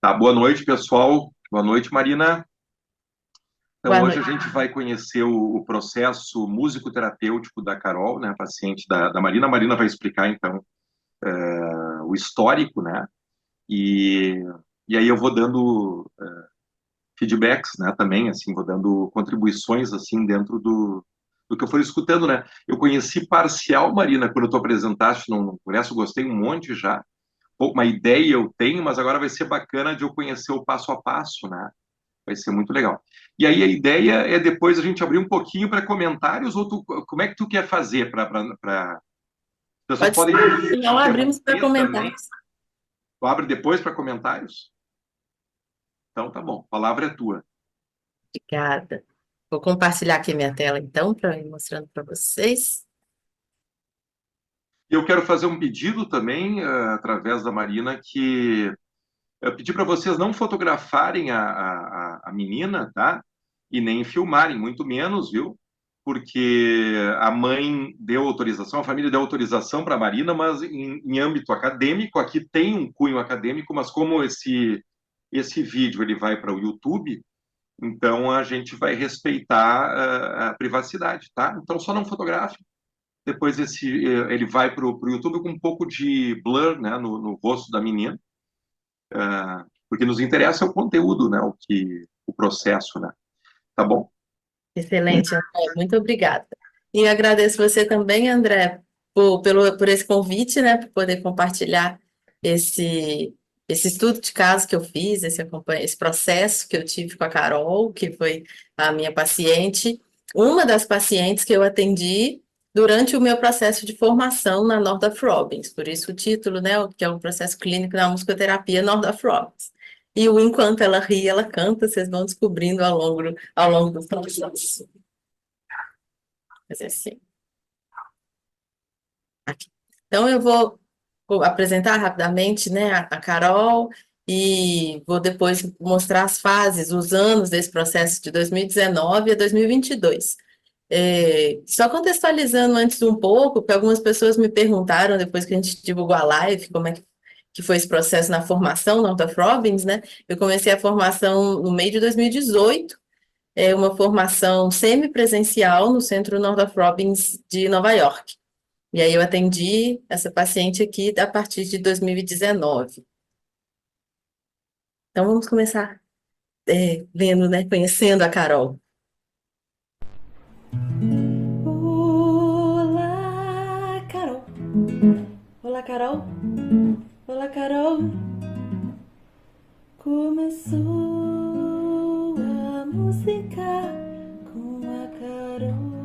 Tá, boa noite, pessoal. Boa noite, Marina. Então, Boa hoje a noite. gente vai conhecer o processo musicoterapêutico da Carol, né, paciente da Marina. A Marina vai explicar, então, o histórico, né, e, e aí eu vou dando feedbacks, né, também, assim, vou dando contribuições, assim, dentro do que eu for escutando, né. Eu conheci parcial, Marina, quando tu apresentaste no congresso, eu gostei um monte já. Pô, uma ideia eu tenho, mas agora vai ser bacana de eu conhecer o passo a passo, né. Vai ser muito legal. E aí a ideia é depois a gente abrir um pouquinho para comentários, ou como é que tu quer fazer para as pessoas Pode ser. podem Então, abrimos para interromper também? comentários. Tu abre depois para comentários? Então tá bom, a palavra é tua. Obrigada. Vou compartilhar aqui minha tela, então, para ir mostrando para vocês. E eu quero fazer um pedido também, através da Marina, que eu pedi para vocês não fotografarem a menina, tá? E nem filmarem, muito menos, viu? Porque a mãe deu autorização, a família deu autorização para a Marina, mas em âmbito acadêmico, aqui tem um cunho acadêmico, mas como esse vídeo ele vai para o YouTube, então a gente vai respeitar a privacidade, tá? Então só não fotografe. Depois ele vai para o YouTube com um pouco de blur, né, no rosto da menina, porque nos interessa o conteúdo, né, o processo, né? Tá bom? Excelente, André. Muito obrigada. E agradeço você também, André, por esse convite, né, por poder compartilhar esse, esse estudo de caso que eu fiz, esse processo que eu tive com a Carol, que foi a minha paciente, uma das pacientes que eu atendi durante o meu processo de formação na Northrop Robbins, por isso o título, né, que é um processo clínico na musicoterapia Northrop Robbins. E o Enquanto Ela Ri, Ela Canta, vocês vão descobrindo ao longo do processo. Fazer assim. Aqui. Então, vou apresentar rapidamente, né, a Carol e vou depois mostrar as fases, os anos desse processo de 2019 a 2022. Só contextualizando antes um pouco, porque algumas pessoas me perguntaram, depois que a gente divulgou a live, como é que foi esse processo na formação, Northrop Robbins, né? Eu comecei a formação no meio de 2018, uma formação semipresencial no Centro Northrop Robbins de Nova York. E aí eu atendi essa paciente aqui a partir de 2019. Então vamos começar vendo, né, conhecendo a Carol. Olá, Carol. Olá, Carol. Olá, Carol. Começou a música com a Carol.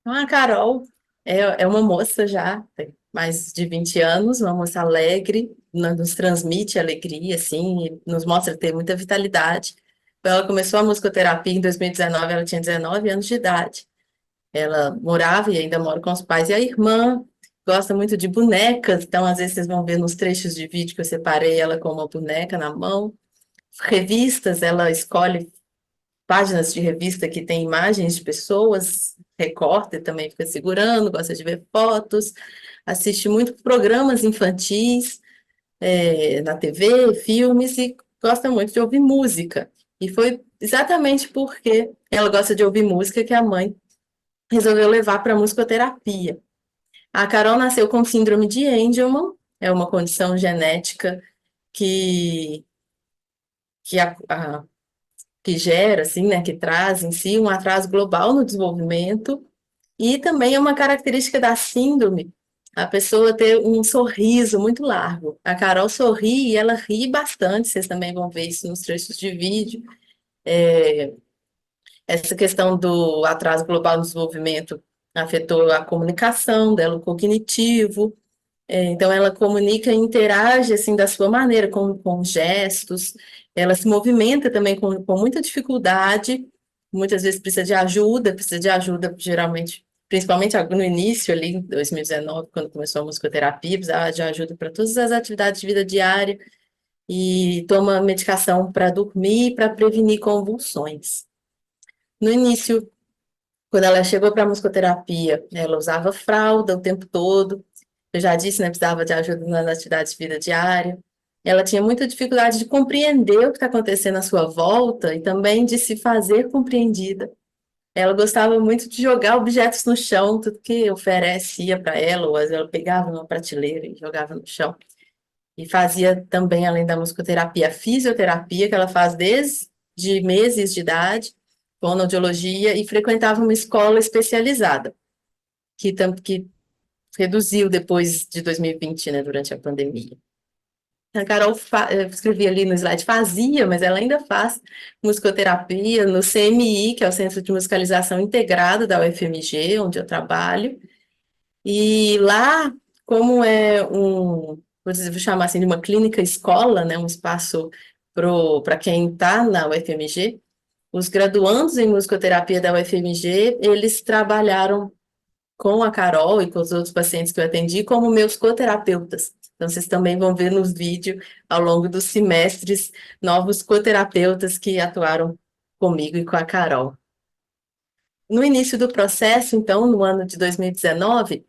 Então, a Carol é uma moça já, tem mais de 20 anos, uma moça alegre, nos transmite alegria, assim, e nos mostra ter muita vitalidade. Ela começou a musicoterapia em 2019, ela tinha 19 anos de idade. Ela morava e ainda mora com os pais e a irmã gosta muito de bonecas, então às vezes vocês vão ver nos trechos de vídeo que eu separei ela com uma boneca na mão. Revistas, ela escolhe páginas de revista que tem imagens de pessoas, recorta e também fica segurando, gosta de ver fotos, assiste muito programas infantis, na TV, filmes e gosta muito de ouvir música. E foi exatamente porque ela gosta de ouvir música que a mãe resolveu levar para a musicoterapia. A Carol nasceu com síndrome de Angelman, é uma condição genética que, que que gera, assim, né, que traz em si um atraso global no desenvolvimento, e também é uma característica da síndrome a pessoa ter um sorriso muito largo. A Carol sorri e ela ri bastante, vocês também vão ver isso nos trechos de vídeo. Essa questão do atraso global no desenvolvimento afetou a comunicação dela, o cognitivo. Então, ela comunica e interage assim da sua maneira, com gestos. Ela se movimenta também com muita dificuldade. Muitas vezes precisa de ajuda, geralmente, principalmente no início ali, em 2019, quando começou a musicoterapia, precisava de ajuda para todas as atividades de vida diária e toma medicação para dormir e para prevenir convulsões. No início Quando ela chegou para a musicoterapia, ela usava fralda o tempo todo. Eu já disse, né, precisava de ajuda nas atividades de vida diária. Ela tinha muita dificuldade de compreender o que está acontecendo à sua volta e também de se fazer compreendida. Ela gostava muito de jogar objetos no chão, tudo que oferecia para ela, ou às vezes ela pegava numa prateleira e jogava no chão. E fazia também, além da musicoterapia, a fisioterapia, que ela faz desde meses de idade, fonoaudiologia, e frequentava uma escola especializada, que reduziu depois de 2020, né, durante a pandemia. A Carol, eu escrevi ali no slide, fazia, mas ela ainda faz musicoterapia no CMI, que é o Centro de Musicalização Integrado da UFMG, onde eu trabalho. E lá, como é vou chamar assim, de uma clínica escola, né, um espaço para quem está na UFMG, os graduandos em musicoterapia da UFMG, eles trabalharam com a Carol e com os outros pacientes que eu atendi como meus coterapeutas. Então, vocês também vão ver nos vídeos, ao longo dos semestres, novos coterapeutas que atuaram comigo e com a Carol. No início do processo, então, no ano de 2019,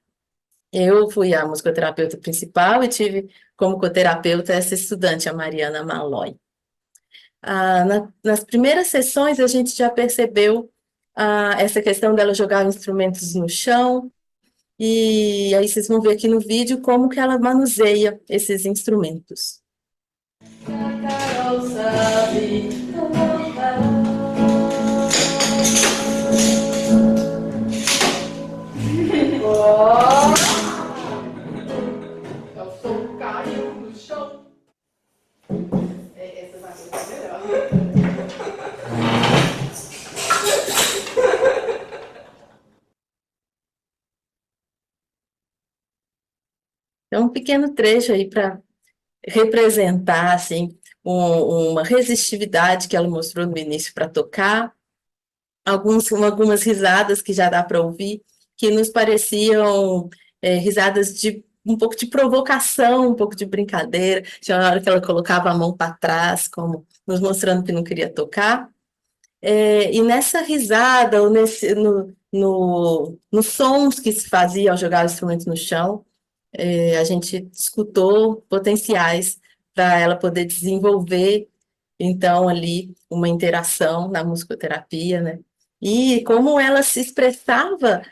eu fui a musicoterapeuta principal e tive como coterapeuta essa estudante, a Mariana Malloy. Nas primeiras sessões, a gente já percebeu essa questão dela jogar instrumentos no chão, e aí vocês vão ver aqui no vídeo como que ela manuseia esses instrumentos. Carol sabe, o som caiu no chão. Essa vai ser melhor. Então, um pequeno trecho aí para representar assim uma resistividade que ela mostrou no início para tocar, algumas risadas que já dá para ouvir, que nos pareciam risadas de um pouco de provocação, um pouco de brincadeira. Tinha uma hora que ela colocava a mão para trás, como nos mostrando que não queria tocar. E nessa risada, ou nos sons que se fazia ao jogar o instrumento no chão, a gente escutou potenciais para ela poder desenvolver, então, ali, uma interação na musicoterapia, né? E como ela se expressava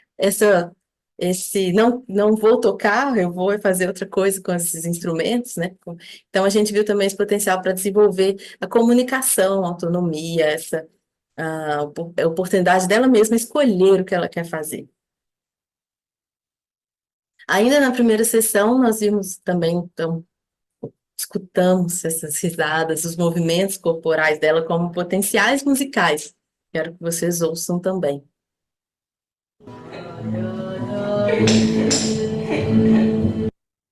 não vou tocar, eu vou fazer outra coisa com esses instrumentos, né? Então, a gente viu também esse potencial para desenvolver a comunicação, a autonomia, a oportunidade dela mesma escolher o que ela quer fazer. Ainda na primeira sessão, nós vimos também, então, escutamos essas risadas, os movimentos corporais dela como potenciais musicais. Quero que vocês ouçam também.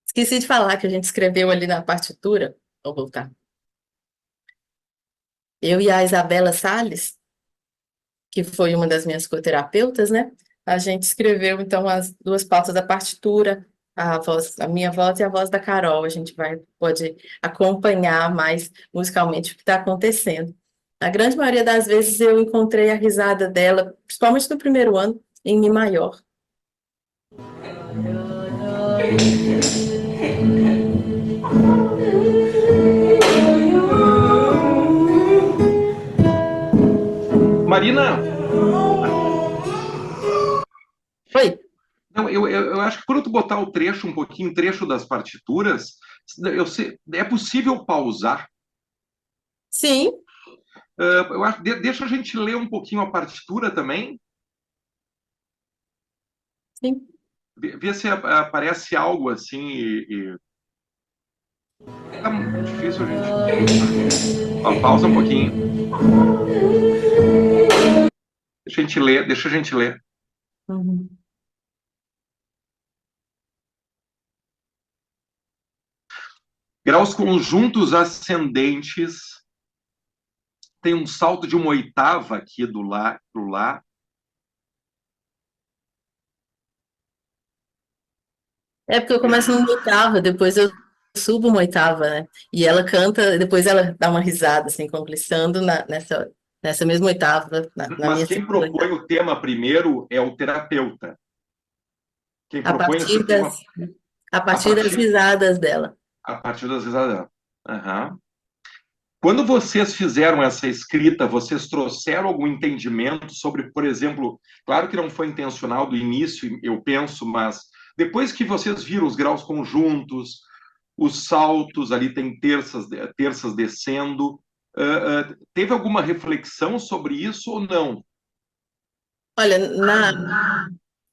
Esqueci de falar que a gente escreveu ali na partitura. Vou voltar. Eu e a Isabela Salles, que foi uma das minhas coterapeutas, né? A gente escreveu, então, as duas partes da partitura, a minha voz e a voz da Carol. A gente pode acompanhar mais musicalmente o que está acontecendo. A grande maioria das vezes eu encontrei a risada dela, principalmente no primeiro ano, em Mi maior. Marina, Foi? não, eu acho que quando tu botar o trecho, um pouquinho, trecho das partituras, é possível pausar. Sim. Eu acho, deixa a gente ler um pouquinho a partitura também, Sim. ver se aparece algo assim tá difícil a gente. Ó, pausa um pouquinho. Deixa a gente ler. Uhum. Graus conjuntos ascendentes tem um salto de uma oitava aqui do lá pro lá. É porque eu começo numa oitava, depois eu subo uma oitava, né? E ela canta, depois ela dá uma risada, assim, concluindo nessa. nessa mesma oitava, na Mas minha quem segunda propõe oitava. o tema primeiro é o terapeuta. Quem A propõe esse partir tema a a partir das partir, risadas dela. a partir das risadas. Aham. Quando vocês fizeram essa escrita, vocês trouxeram algum entendimento sobre, por exemplo, claro que não foi intencional do início, eu penso, mas depois que vocês viram os graus conjuntos, os saltos, ali tem terças descendo, teve alguma reflexão sobre isso ou não? Olha,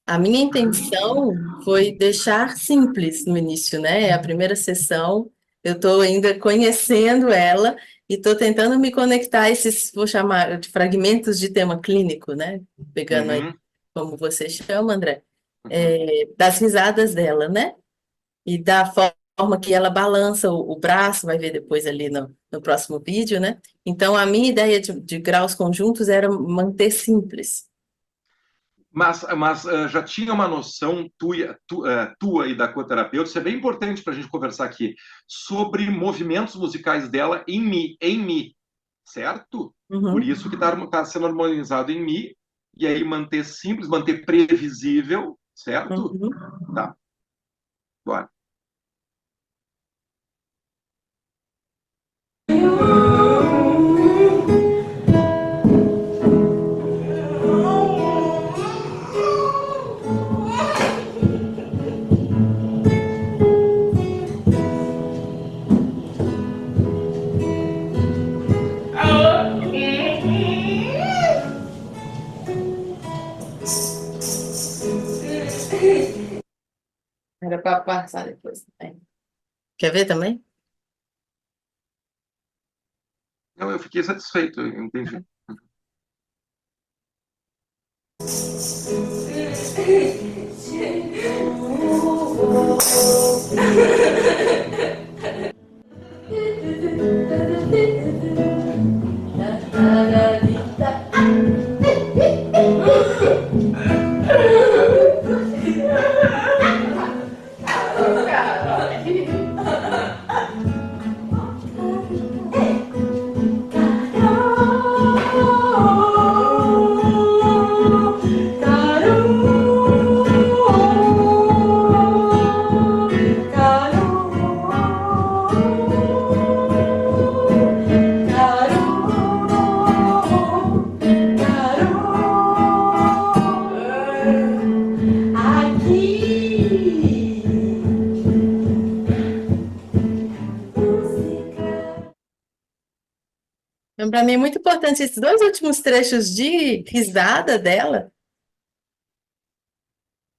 a minha intenção foi deixar simples no início, né? A primeira sessão, eu estou ainda conhecendo ela e estou tentando me conectar a esses, vou chamar de fragmentos de tema clínico, né? Pegando aí, Uhum, como você chama, André, uhum. das risadas dela, né? E da forma que ela balança o braço, vai ver depois ali no próximo vídeo, né? Então, a minha ideia de graus conjuntos era manter simples. Mas já tinha uma noção tua e da coterapeuta, isso é bem importante para a gente conversar aqui, sobre movimentos musicais dela em Mi, certo? Por Uhum, isso que está sendo harmonizado em Mi, e aí manter simples, manter previsível, certo? uhum. Tá, bora. Era para passar depois. Quer ver também? Não, eu fiquei satisfeito, eu entendi. Então, para mim é muito importante esses dois últimos trechos de risada dela,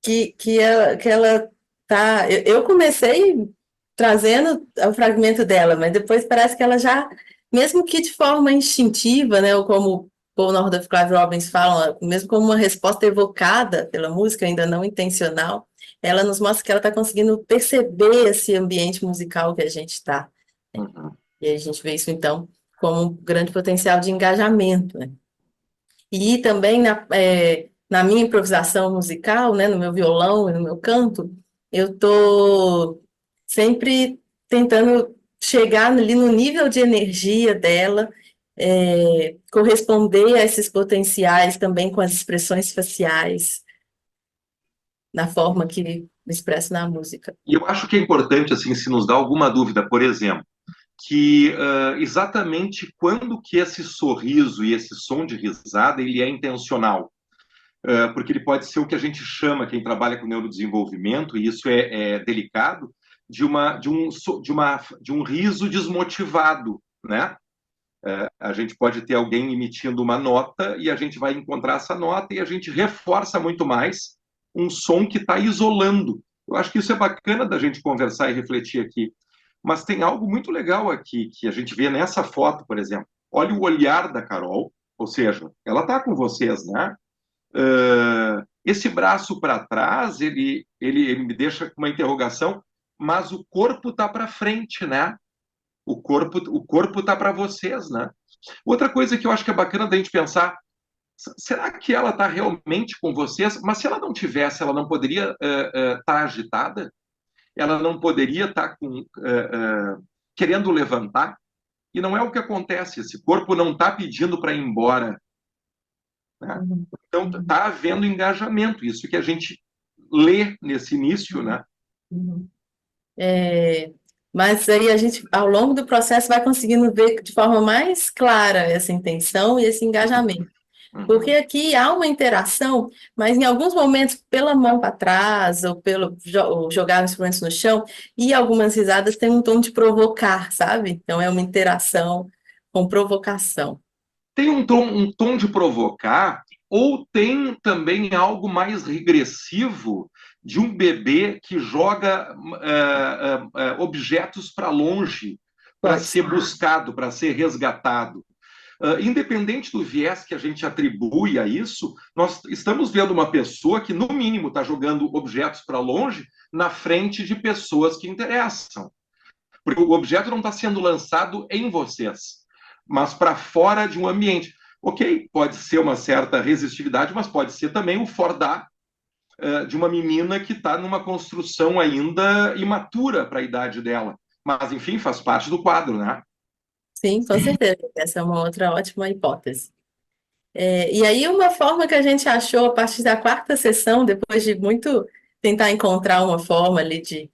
que ela tá. Eu comecei trazendo o fragmento dela, mas depois parece que ela já, mesmo que de forma instintiva, né, ou como Paul Northup e Clive Robbins falam, mesmo como uma resposta evocada pela música, ainda não intencional, ela nos mostra que ela está conseguindo perceber esse ambiente musical que a gente está. Uhum. E a gente vê isso, então, como um grande potencial de engajamento, né? E também na minha improvisação musical, né, no meu violão e no meu canto, eu estou sempre tentando chegar ali no nível de energia dela, corresponder a esses potenciais também com as expressões faciais, na forma que me expresso na música. E eu acho que é importante, assim, se nos dá alguma dúvida, por exemplo, que exatamente quando que esse sorriso e esse som de risada ele é intencional. Porque ele pode ser o que a gente chama, quem trabalha com neurodesenvolvimento, e isso é delicado, de um riso desmotivado, né? A gente pode ter alguém emitindo uma nota e a gente vai encontrar essa nota e a gente reforça muito mais um som que está isolando. Eu acho que isso é bacana da gente conversar e refletir aqui. Mas tem algo muito legal aqui que a gente vê nessa foto, por exemplo. Olha o olhar da Carol, ou seja, ela está com vocês, né? Esse braço para trás, ele me deixa com uma interrogação, mas o corpo está para frente, né? O corpo tá para vocês, né? Outra coisa que eu acho que é bacana da gente pensar, será que ela está realmente com vocês? Mas se ela não tivesse, ela não poderia estar agitada? Ela não poderia estar querendo levantar? e não é o que acontece. Esse corpo não está pedindo para ir embora, né? Uhum. Então Uhum. está havendo engajamento, isso que a gente lê nesse início, né? Uhum. É, mas aí a gente, ao longo do processo, vai conseguindo ver de forma mais clara essa intenção e esse engajamento. Porque Uhum. aqui há uma interação, mas em alguns momentos, pela mão para trás, ou pelo ou jogar os instrumentos no chão, e algumas risadas têm um tom de provocar, sabe? Então é uma interação com provocação. Tem um tom de provocar, ou tem também algo mais regressivo de um bebê que joga objetos para longe, para Pode ser ser. buscado, para ser resgatado. Independente do viés que a gente atribui a isso, nós estamos vendo uma pessoa que, no mínimo, está jogando objetos para longe na frente de pessoas que interessam. Porque o objeto não está sendo lançado em vocês, mas para fora de um ambiente. Ok, pode ser uma certa resistividade, mas pode ser também o fordar de uma menina que está numa construção ainda imatura para a idade dela. Mas, enfim, faz parte do quadro, né? Sim, com certeza. Essa é uma outra ótima hipótese. E aí, uma forma que a gente achou a partir da quarta sessão, depois de muito tentar encontrar uma forma ali de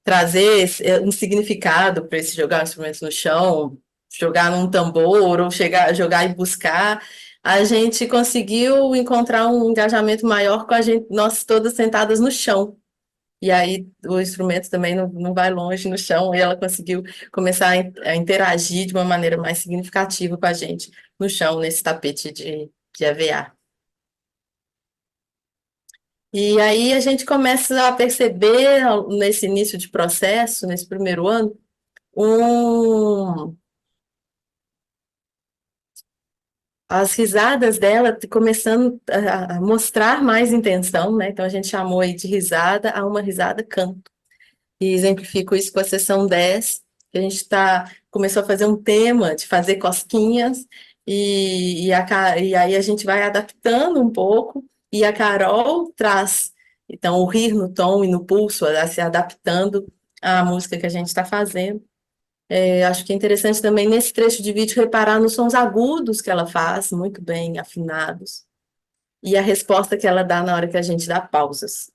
trazer um significado para esse jogar instrumentos no chão, jogar num tambor, ou jogar e buscar, a gente conseguiu encontrar um engajamento maior com a gente, nós todas sentadas no chão. E aí o instrumento também não vai longe no chão, e ela conseguiu começar a interagir de uma maneira mais significativa com a gente no chão, nesse tapete de EVA. E aí a gente começa a perceber, nesse início de processo, nesse primeiro ano, um, as risadas dela começando a mostrar mais intenção, né? Então a gente chamou aí de risada a uma risada canto. E exemplifico isso com a sessão 10, que a gente começou a fazer um tema de fazer cosquinhas, e aí a gente vai adaptando um pouco, e a Carol traz, então, o rir no tom e no pulso, se adaptando à música que a gente está fazendo. Acho que é interessante também, nesse trecho de vídeo, reparar nos sons agudos que ela faz, muito bem afinados, e a resposta que ela dá na hora que a gente dá pausas.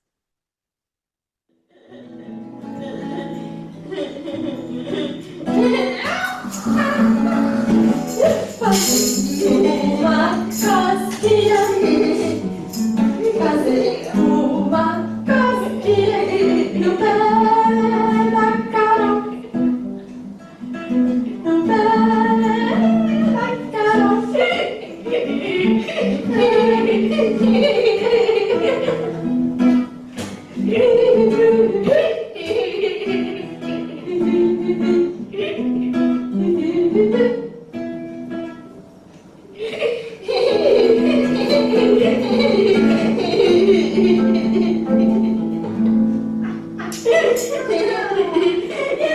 Uma cosquinha, fazer uma cosquinha no pé da Carol, no pé da Carol. E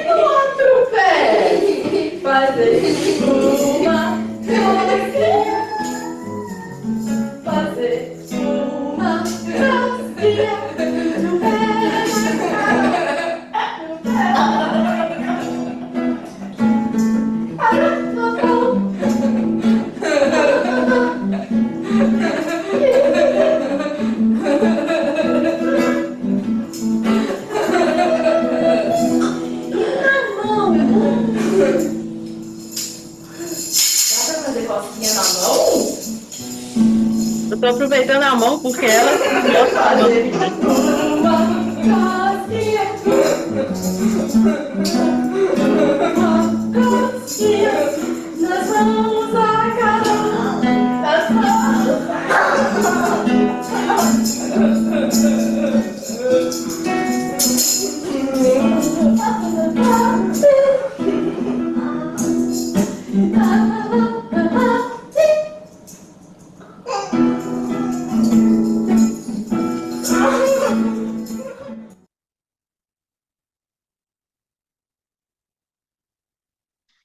no outro pé, fazer uma cosquinha, fazer uma cosquinha no na mão. Dá pra fazer cosquinha na mão? Eu tô aproveitando a mão porque ela mostra a mão. Uma cosquinha nas mãos da Carol, nas mãos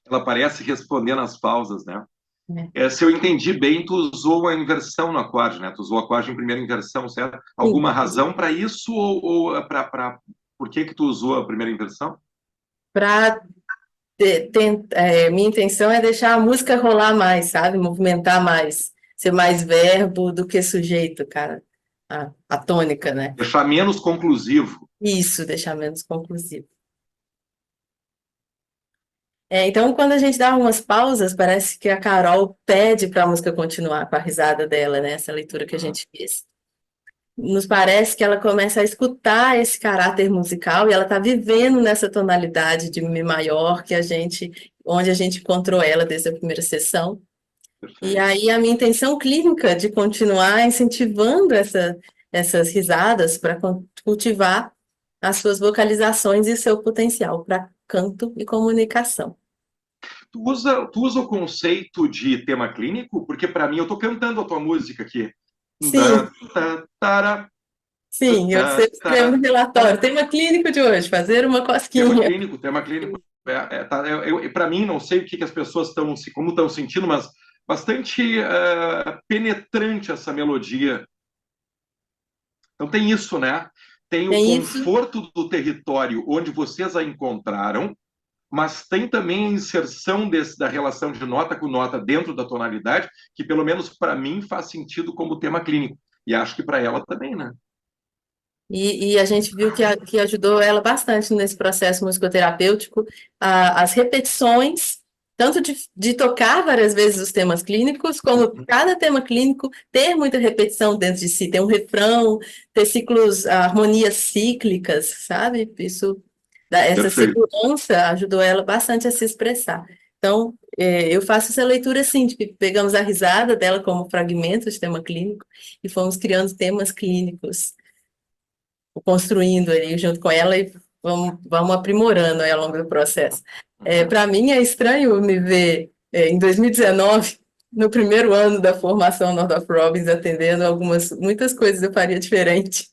Ela parece responder nas pausas, né? É. Se eu entendi bem, tu usou a inversão no acorde, né? Tu usou o acorde em primeira inversão, certo? Sim, Alguma razão para isso ou por que que tu usou a primeira inversão? para minha intenção é deixar a música rolar mais, sabe? Movimentar mais, ser mais verbo do que sujeito, cara. A tônica, né? Deixar menos conclusivo. Isso, deixar menos conclusivo. Então, quando a gente dá umas pausas, parece que a Carol pede para a música continuar com a risada dela, né? Essa leitura que a gente fez. Nos parece que ela começa a escutar esse caráter musical e ela está vivendo nessa tonalidade de Mi maior onde a gente encontrou ela desde a primeira sessão. E Perfeito. aí a minha intenção clínica de continuar incentivando essas risadas para cultivar as suas vocalizações e seu potencial para canto e comunicação. Tu usa o conceito de tema clínico? Porque para mim, eu estou cantando a tua música aqui. Sim, Da, ta, tara, sim, eu ta, sempre escrevo no ta, relatório. ta. Tema clínico de hoje, fazer uma cosquinha. Tema clínico. Para mim, não sei o que as pessoas como estão sentindo, mas bastante penetrante essa melodia. Então tem isso, né? Tem o Tem isso. conforto do território onde vocês a encontraram, mas tem também a inserção da relação de nota com nota dentro da tonalidade, que pelo menos para mim faz sentido como tema clínico. E acho que para ela também, né? E a gente viu que ajudou ela bastante nesse processo musicoterapêutico, as repetições, tanto de tocar várias vezes os temas clínicos, como cada tema clínico ter muita repetição dentro de si, ter um refrão, ter ciclos, harmonias cíclicas, sabe? Essa Perfeito. segurança ajudou ela bastante a se expressar. Então, eu faço essa leitura assim, de que pegamos a risada dela como fragmento de tema clínico e fomos criando temas clínicos construindo ali junto com ela e vamos aprimorando aí ao longo do processo. Para mim é estranho me ver em 2019, no primeiro ano da formação Northrop Robbins, atendendo muitas coisas eu faria diferente.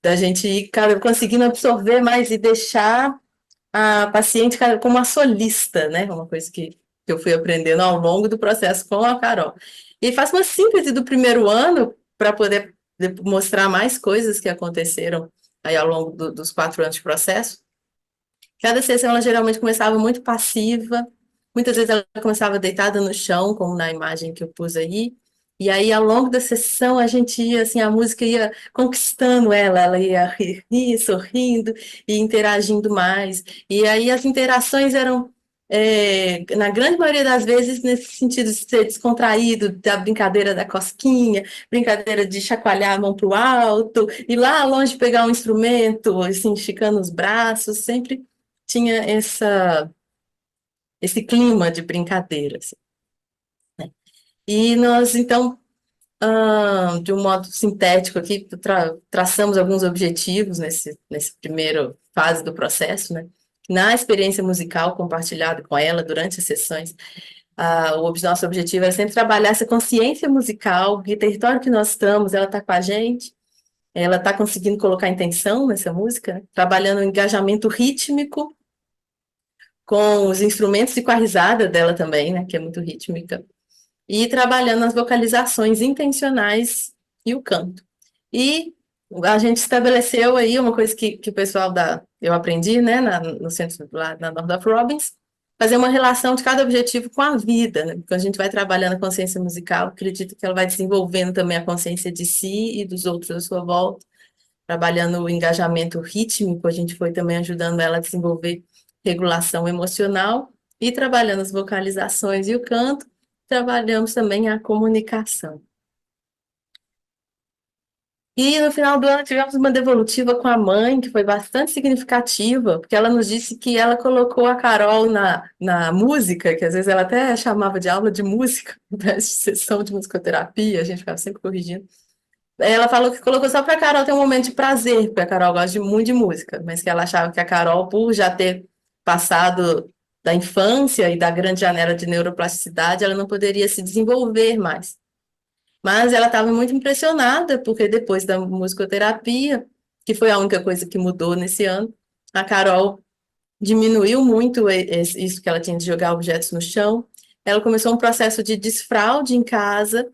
Da gente ir, cara, conseguindo absorver mais e deixar a paciente, cara, como uma solista, né? Uma coisa que eu fui aprendendo ao longo do processo com a Carol. E faço uma síntese do primeiro ano para poder mostrar mais coisas que aconteceram aí ao longo dos 4 anos de processo. Cada sessão ela geralmente começava muito passiva, muitas vezes ela começava deitada no chão, como na imagem que eu pus aí. E aí, ao longo da sessão, a gente ia, assim, a música ia conquistando ela ia rir, sorrindo e interagindo mais. E aí, as interações eram, na grande maioria das vezes, nesse sentido de ser descontraído, da brincadeira da cosquinha, brincadeira de chacoalhar a mão para o alto, e lá longe pegar um instrumento, assim, esticando os braços, sempre tinha esse clima de brincadeira, assim, né? E nós, então, de um modo sintético aqui, traçamos alguns objetivos nesse primeiro fase do processo, né? Na experiência musical compartilhada com ela durante as sessões, nosso objetivo era sempre trabalhar essa consciência musical, que território que nós estamos, ela está com a gente, ela está conseguindo colocar intenção nessa música, né? Trabalhando o engajamento rítmico com os instrumentos e com a risada dela também, né, que é muito rítmica, e trabalhando as vocalizações intencionais e o canto. E a gente estabeleceu aí uma coisa que o pessoal eu aprendi, né, no centro lá na Northrop Robbins, fazer uma relação de cada objetivo com a vida, né? Porque a gente vai trabalhando a consciência musical, acredito que ela vai desenvolvendo também a consciência de si e dos outros à sua volta, trabalhando o engajamento rítmico, a gente foi também ajudando ela a desenvolver regulação emocional e trabalhando as vocalizações e o canto, trabalhamos também a comunicação. E no final do ano tivemos uma devolutiva com a mãe, que foi bastante significativa, porque ela nos disse que ela colocou a Carol na música, que às vezes ela até chamava de aula de música, ao invés de sessão de musicoterapia, a gente ficava sempre corrigindo. Ela falou que colocou só para a Carol ter um momento de prazer, porque a Carol gosta muito de música, mas que ela achava que a Carol, por já ter passado da infância e da grande janela de neuroplasticidade, ela não poderia se desenvolver mais. Mas ela estava muito impressionada, porque depois da musicoterapia, que foi a única coisa que mudou nesse ano, a Carol diminuiu muito isso que ela tinha de jogar objetos no chão. Ela começou um processo de desfraude em casa,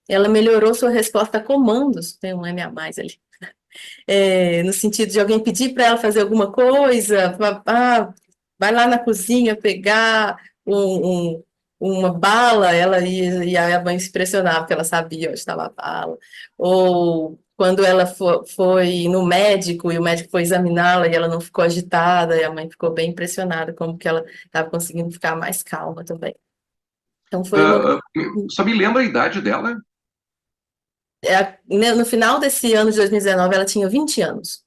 ela melhorou sua resposta a comandos, tem um M a mais ali. no sentido de alguém pedir para ela fazer alguma coisa, vai lá na cozinha pegar uma bala, ela ia, e aí a mãe se impressionava, porque ela sabia onde estava a bala. Ou quando ela foi no médico e o médico foi examiná-la e ela não ficou agitada, e a mãe ficou bem impressionada, como que ela estava conseguindo ficar mais calma também. Então foi uma. Só me lembra a idade dela? No final desse ano de 2019, ela tinha 20 anos.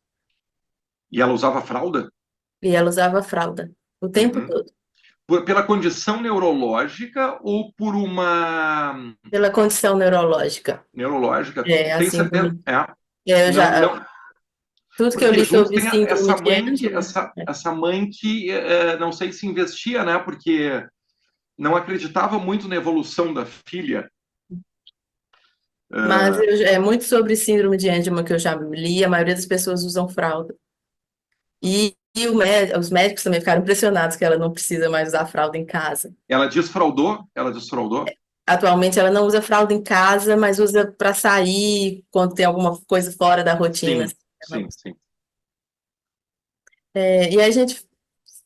E ela usava fralda? E ela usava fralda o tempo Uhum. todo. Pela condição neurológica ou por uma Pela condição neurológica. neurológica? É, a Tem certeza? síndrome. É. Eu Não, já, não, tudo que eu porque li junto sobre tem síndrome essa de mãe que Angelman, essa mãe que não sei se investia, né? Porque não acreditava muito na evolução da filha. mas Uh, é muito sobre síndrome de Angelman que eu já li, a maioria das pessoas usam fralda. E os médicos também ficaram impressionados que ela não precisa mais usar fralda em casa. ela desfraudou, ela desfraudou. Atualmente ela não usa fralda em casa, mas usa para sair quando tem alguma coisa fora da rotina. Sim, Assim, ela sim, usa. sim. E a gente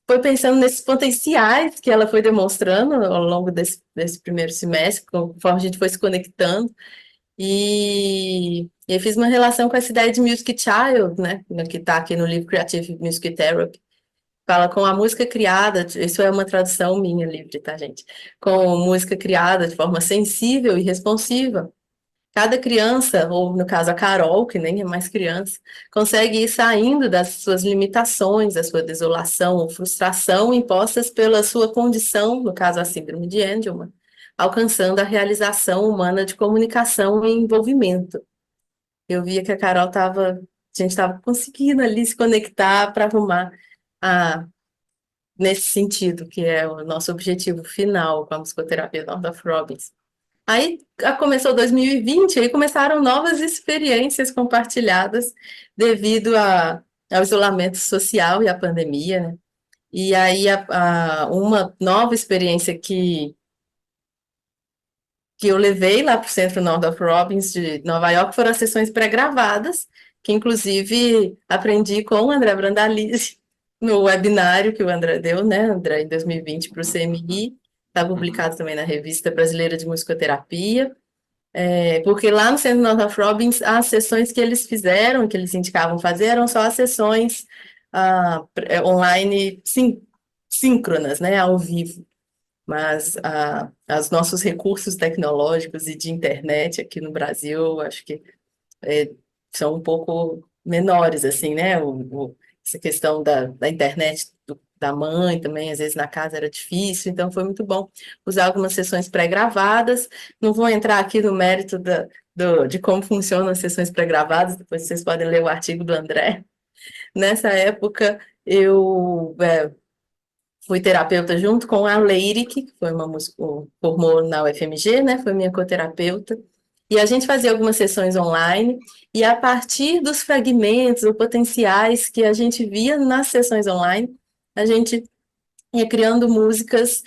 foi pensando nesses potenciais que ela foi demonstrando ao longo desse primeiro semestre, conforme a gente foi se conectando. E eu fiz uma relação com essa ideia de Music Child, né? Que está aqui no livro Creative Music Therapy. Fala com a música criada, isso é uma tradução minha livre, tá, gente? Com música criada de forma sensível e responsiva. Cada criança, ou no caso a Carol, que nem é mais criança, consegue ir saindo das suas limitações, da sua desolação ou frustração impostas pela sua condição, no caso a síndrome de Angelman, alcançando a realização humana de comunicação e envolvimento. Eu via que a Carol estava, a gente estava conseguindo ali se conectar para arrumar a, nesse sentido, que é o nosso objetivo final com a musicoterapia Northrop Robbins. Aí começou 2020, aí começaram novas experiências compartilhadas devido ao isolamento social e à pandemia, né? E aí uma nova experiência que eu levei lá para o Centro Northrop Robbins de Nova York foram as sessões pré-gravadas, que inclusive aprendi com o André Brandalize no webinário que o André deu, né, André, em 2020 para o CMI, está Uhum. publicado também na Revista Brasileira de Musicoterapia. Porque lá no Centro Northrop Robbins, as sessões que eles fizeram, que eles indicavam fazer, eram só as sessões online síncronas, né, ao vivo. Mas os nossos recursos tecnológicos e de internet aqui no Brasil, acho que são um pouco menores, assim, né? Essa questão da internet da mãe também, às vezes na casa era difícil, então foi muito bom usar algumas sessões pré-gravadas. Não vou entrar aqui no mérito de como funcionam as sessões pré-gravadas, depois vocês podem ler o artigo do André. Nessa época, eu fui terapeuta junto com a Leire, que foi uma formou na UFMG, né? Foi minha coterapeuta. E a gente fazia algumas sessões online, e a partir dos fragmentos ou potenciais que a gente via nas sessões online, a gente ia criando músicas,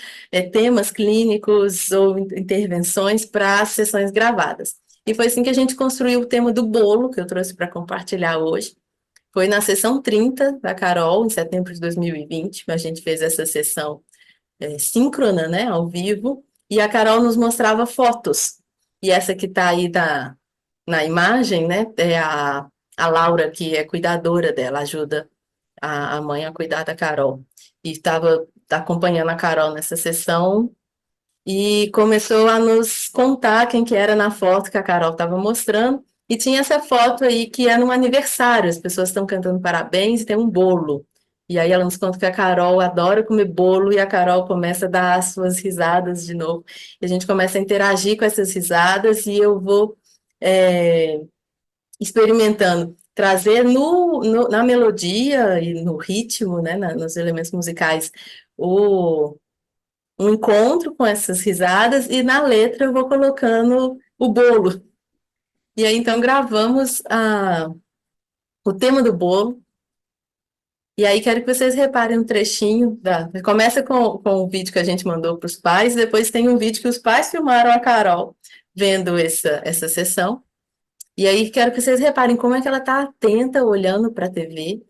temas clínicos ou intervenções para as sessões gravadas. E foi assim que a gente construiu o tema do bolo, que eu trouxe para compartilhar hoje. Foi na sessão 30 da Carol, em setembro de 2020, a gente fez essa sessão síncrona, né, ao vivo, e a Carol nos mostrava fotos. E essa que está aí na imagem, né, é a Laura, que é cuidadora dela, ajuda a mãe a cuidar da Carol. E estava acompanhando a Carol nessa sessão e começou a nos contar quem que era na foto que a Carol estava mostrando. E tinha essa foto aí que é num aniversário, as pessoas estão cantando parabéns e tem um bolo. E aí ela nos conta que a Carol adora comer bolo e a Carol começa a dar as suas risadas de novo. E a gente começa a interagir com essas risadas e eu vou é, experimentando trazer na melodia e no ritmo, né, nos elementos musicais, um encontro com essas risadas e na letra eu vou colocando o bolo. E aí então gravamos o tema do bolo. E aí quero que vocês reparem um trechinho começa com o vídeo que a gente mandou para os pais, depois tem um vídeo que os pais filmaram a Carol vendo essa sessão. E aí quero que vocês reparem como é que ela está atenta olhando para a TV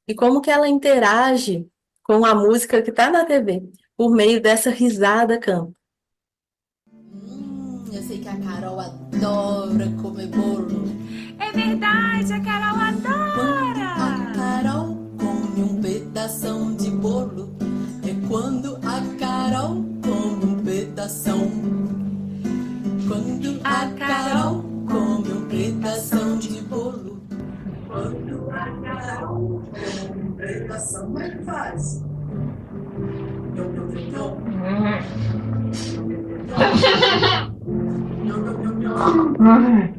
e como que ela interage com a música que está na TV por meio dessa risada campo. Eu sei que a Carol adora comer bolo. É verdade, a Carol Quando a adora! Carol come um pedação de bolo, é quando a Carol come um pedação. Quando a Carol come um pedação de bolo. Quando a Carol come um pedação, como é que faz? Nham, nham, nham, nham. Nham, nham, nham, nham.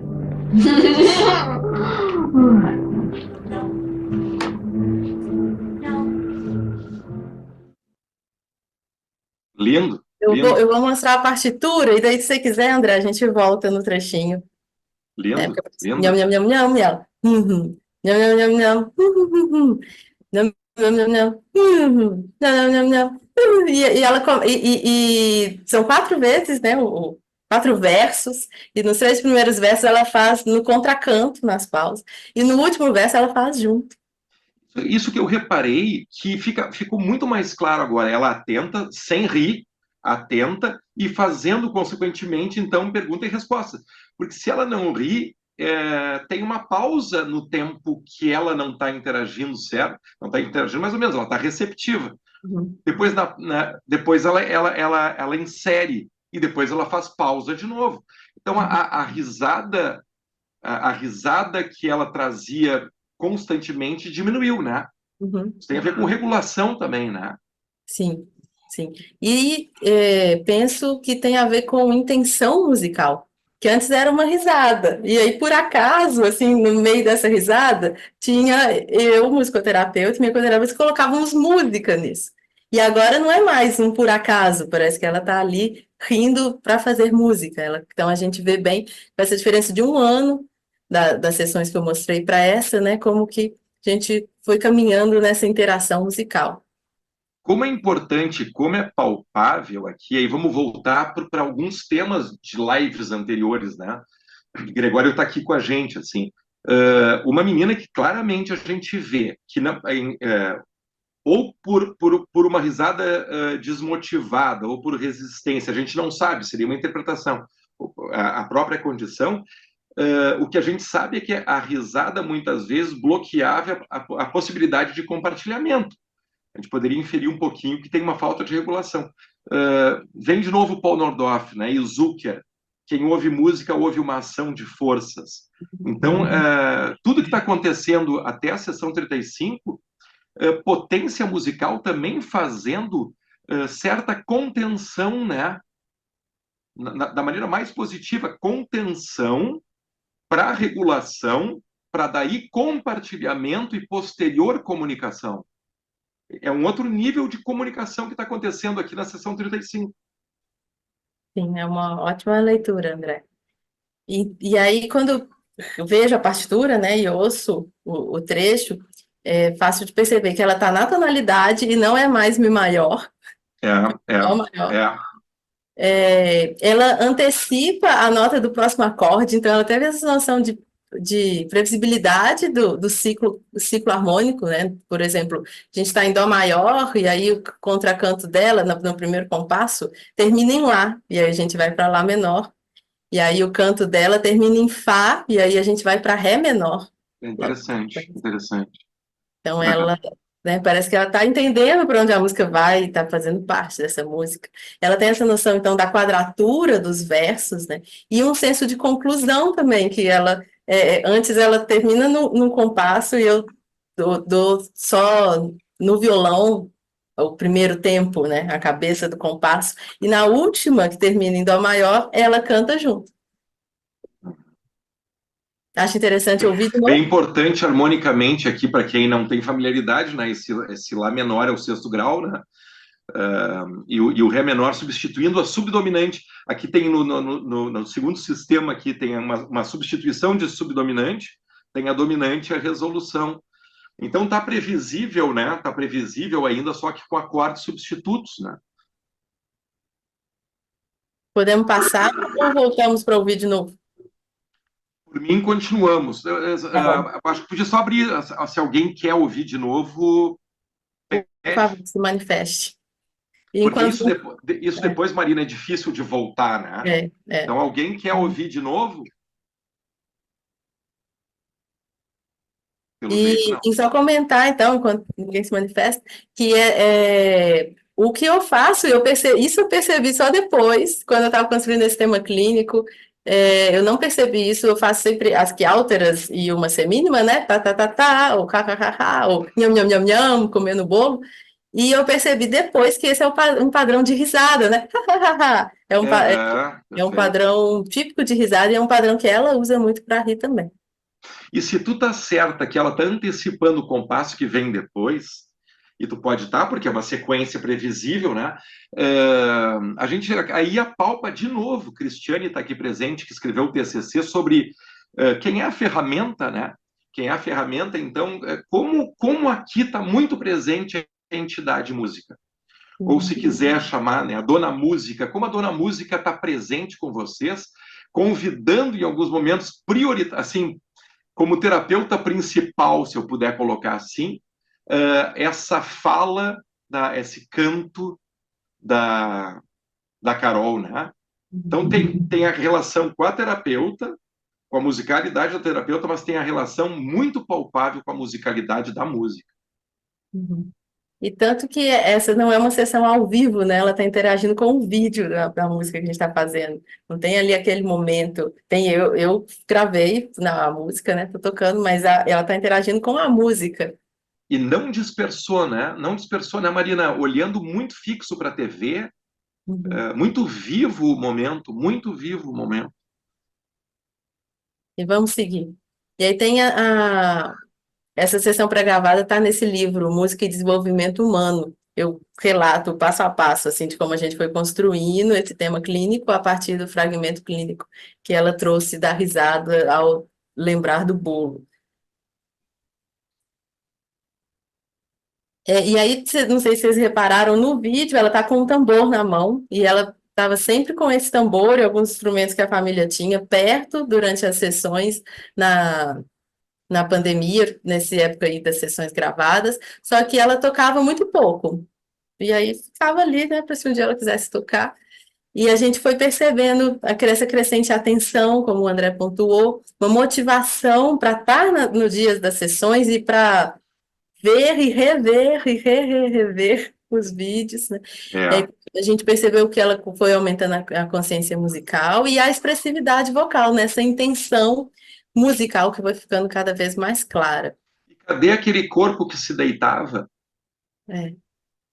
Lindo, Eu lindo, vou, eu vou mostrar a partitura e daí, se você quiser, André, a gente volta no trechinho. Né? lindo, Porque nham, lindo. nham, nham, nham, nham. Nham, nham, nham, nham. Nham, nham, nham, nham. Nham, nham, nham, nham. E ela e são 4 vezes, né? 4 versos, e nos 3 primeiros versos ela faz no contracanto, nas pausas, e no último verso ela faz junto. Isso que eu reparei que ficou muito mais claro agora. Ela atenta, sem rir, atenta e fazendo, consequentemente, então, pergunta e resposta. Porque se ela não ri, tem uma pausa no tempo que ela não está interagindo, certo? Não está interagindo mais ou menos, ela está receptiva. Uhum. Depois, depois ela insere e depois ela faz pausa de novo. Então, a risada, a risada que ela trazia constantemente diminuiu, né? Uhum. Isso tem a ver com regulação também, né? Sim, sim. E penso que tem a ver com intenção musical, que antes era uma risada. E aí, por acaso, assim, no meio dessa risada, tinha eu, musicoterapeuta, e minha coterapeuta, colocávamos música nisso. E agora não é mais um por acaso, parece que ela está ali rindo para fazer música. Então a gente vê bem essa diferença de um ano das sessões que eu mostrei para essa, né? Como que a gente foi caminhando nessa interação musical. Como é importante, como é palpável aqui, aí vamos voltar para alguns temas de lives anteriores, né? O Gregório está aqui com a gente, assim. Uma menina que claramente a gente vê que não, ou por uma risada desmotivada, ou por resistência, a gente não sabe, seria uma interpretação. A própria condição, o que a gente sabe é que a risada muitas vezes bloqueava a possibilidade de compartilhamento. A gente poderia inferir um pouquinho que tem uma falta de regulação. Vem de novo Paul Nordhoff, né, e o Zucker. Quem ouve música ouve uma ação de forças. Então, tudo que está acontecendo até a sessão 35, potência musical também fazendo certa contenção, né, da maneira mais positiva, contenção para regulação, para daí compartilhamento e posterior comunicação. É um outro nível de comunicação que está acontecendo aqui na sessão 35. Sim, é uma ótima leitura, André. E aí, quando eu vejo a partitura, né, e ouço o trecho, é fácil de perceber que ela está na tonalidade e não é mais Mi maior, É, Dó é, maior. é. Ela antecipa a nota do próximo acorde, então ela teve essa noção de previsibilidade do ciclo harmônico, né? Por exemplo, a gente está em Dó maior, e aí o contracanto dela, no primeiro compasso, termina em Lá, e aí a gente vai para Lá menor. E aí o canto dela termina em Fá, e aí a gente vai para Ré menor. É interessante, interessante. Então ela, né, parece que ela está entendendo para onde a música vai, está fazendo parte dessa música. Ela tem essa noção, então, da quadratura dos versos, né? E um senso de conclusão também, que ela, antes ela termina num compasso e eu dou só no violão o primeiro tempo, né? A cabeça do compasso. E na última, que termina em Dó maior, ela canta junto. Acho interessante ouvir de Bem novo. importante harmonicamente aqui para quem não tem familiaridade, né? Esse Lá menor é o sexto grau, né? E o Ré menor substituindo a subdominante. Aqui tem no segundo sistema aqui tem uma substituição de subdominante, tem a dominante e a resolução. Então está previsível, né? Está previsível ainda, só que com acordes substitutos, né? Podemos passar ou voltamos para ouvir de novo? Por mim, continuamos. Tá bom. Acho que podia só abrir, se alguém quer ouvir de novo, Por pede. favor, se manifeste. E Porque enquanto. isso depois, Marina, é difícil de voltar, né? É. Então, alguém quer ouvir de novo? Pelo jeito, não. E só comentar, então, enquanto ninguém se manifesta, que o que eu faço, isso eu percebi só depois, quando eu estava construindo esse tema clínico, eu não percebi isso, eu faço sempre as quiálteras e uma semínima, né? Tá, tá, tá, tá, ou kkkk, ou nham, nham, nham, nham, comendo bolo, e eu percebi depois que esse é um padrão de risada, né? É um Perfeito. padrão típico de risada e é um padrão que ela usa muito para rir também. E se tu tá certa que ela tá antecipando o compasso que vem depois, e tu pode estar, porque é uma sequência previsível, né? A gente aí apalpa de novo, Cristiane está aqui presente, que escreveu o TCC sobre quem é a ferramenta, né? Quem é a ferramenta, então, como aqui está muito presente a entidade música. Ou se quiser chamar, né, a dona música, como a dona música está presente com vocês, convidando em alguns momentos, assim, como terapeuta principal, se eu puder colocar assim, essa fala, esse canto da Carol, né? Então tem a relação com a terapeuta, com a musicalidade da terapeuta, mas tem a relação muito palpável com a musicalidade da música. Uhum. E tanto que essa não é uma sessão ao vivo, né? Ela está interagindo com o vídeo da música que a gente está fazendo. Não tem ali aquele momento. Eu gravei na música, né? Tô tocando, mas ela está interagindo com a música. E não dispersou, né? Não dispersou, né, Marina? Olhando muito fixo para a TV, Uhum. muito vivo o momento, muito vivo o momento. E vamos seguir. E aí tem essa sessão pré-gravada está nesse livro, Música e Desenvolvimento Humano. Eu relato passo a passo, assim, de como a gente foi construindo esse tema clínico a partir do fragmento clínico que ela trouxe da risada ao lembrar do bolo. E aí, não sei se vocês repararam, no vídeo ela está com um tambor na mão e ela estava sempre com esse tambor e alguns instrumentos que a família tinha perto durante as sessões na pandemia, nessa época aí das sessões gravadas, só que ela tocava muito pouco. E aí ficava ali, né, para se um dia ela quisesse tocar. E a gente foi percebendo essa crescente atenção, como o André pontuou, uma motivação para estar no dia das sessões e para ver e rever e rever os vídeos, né? É. A gente percebeu que ela foi aumentando a consciência musical e a expressividade vocal, nessa intenção musical que vai ficando cada vez mais clara. E cadê aquele corpo que se deitava? É.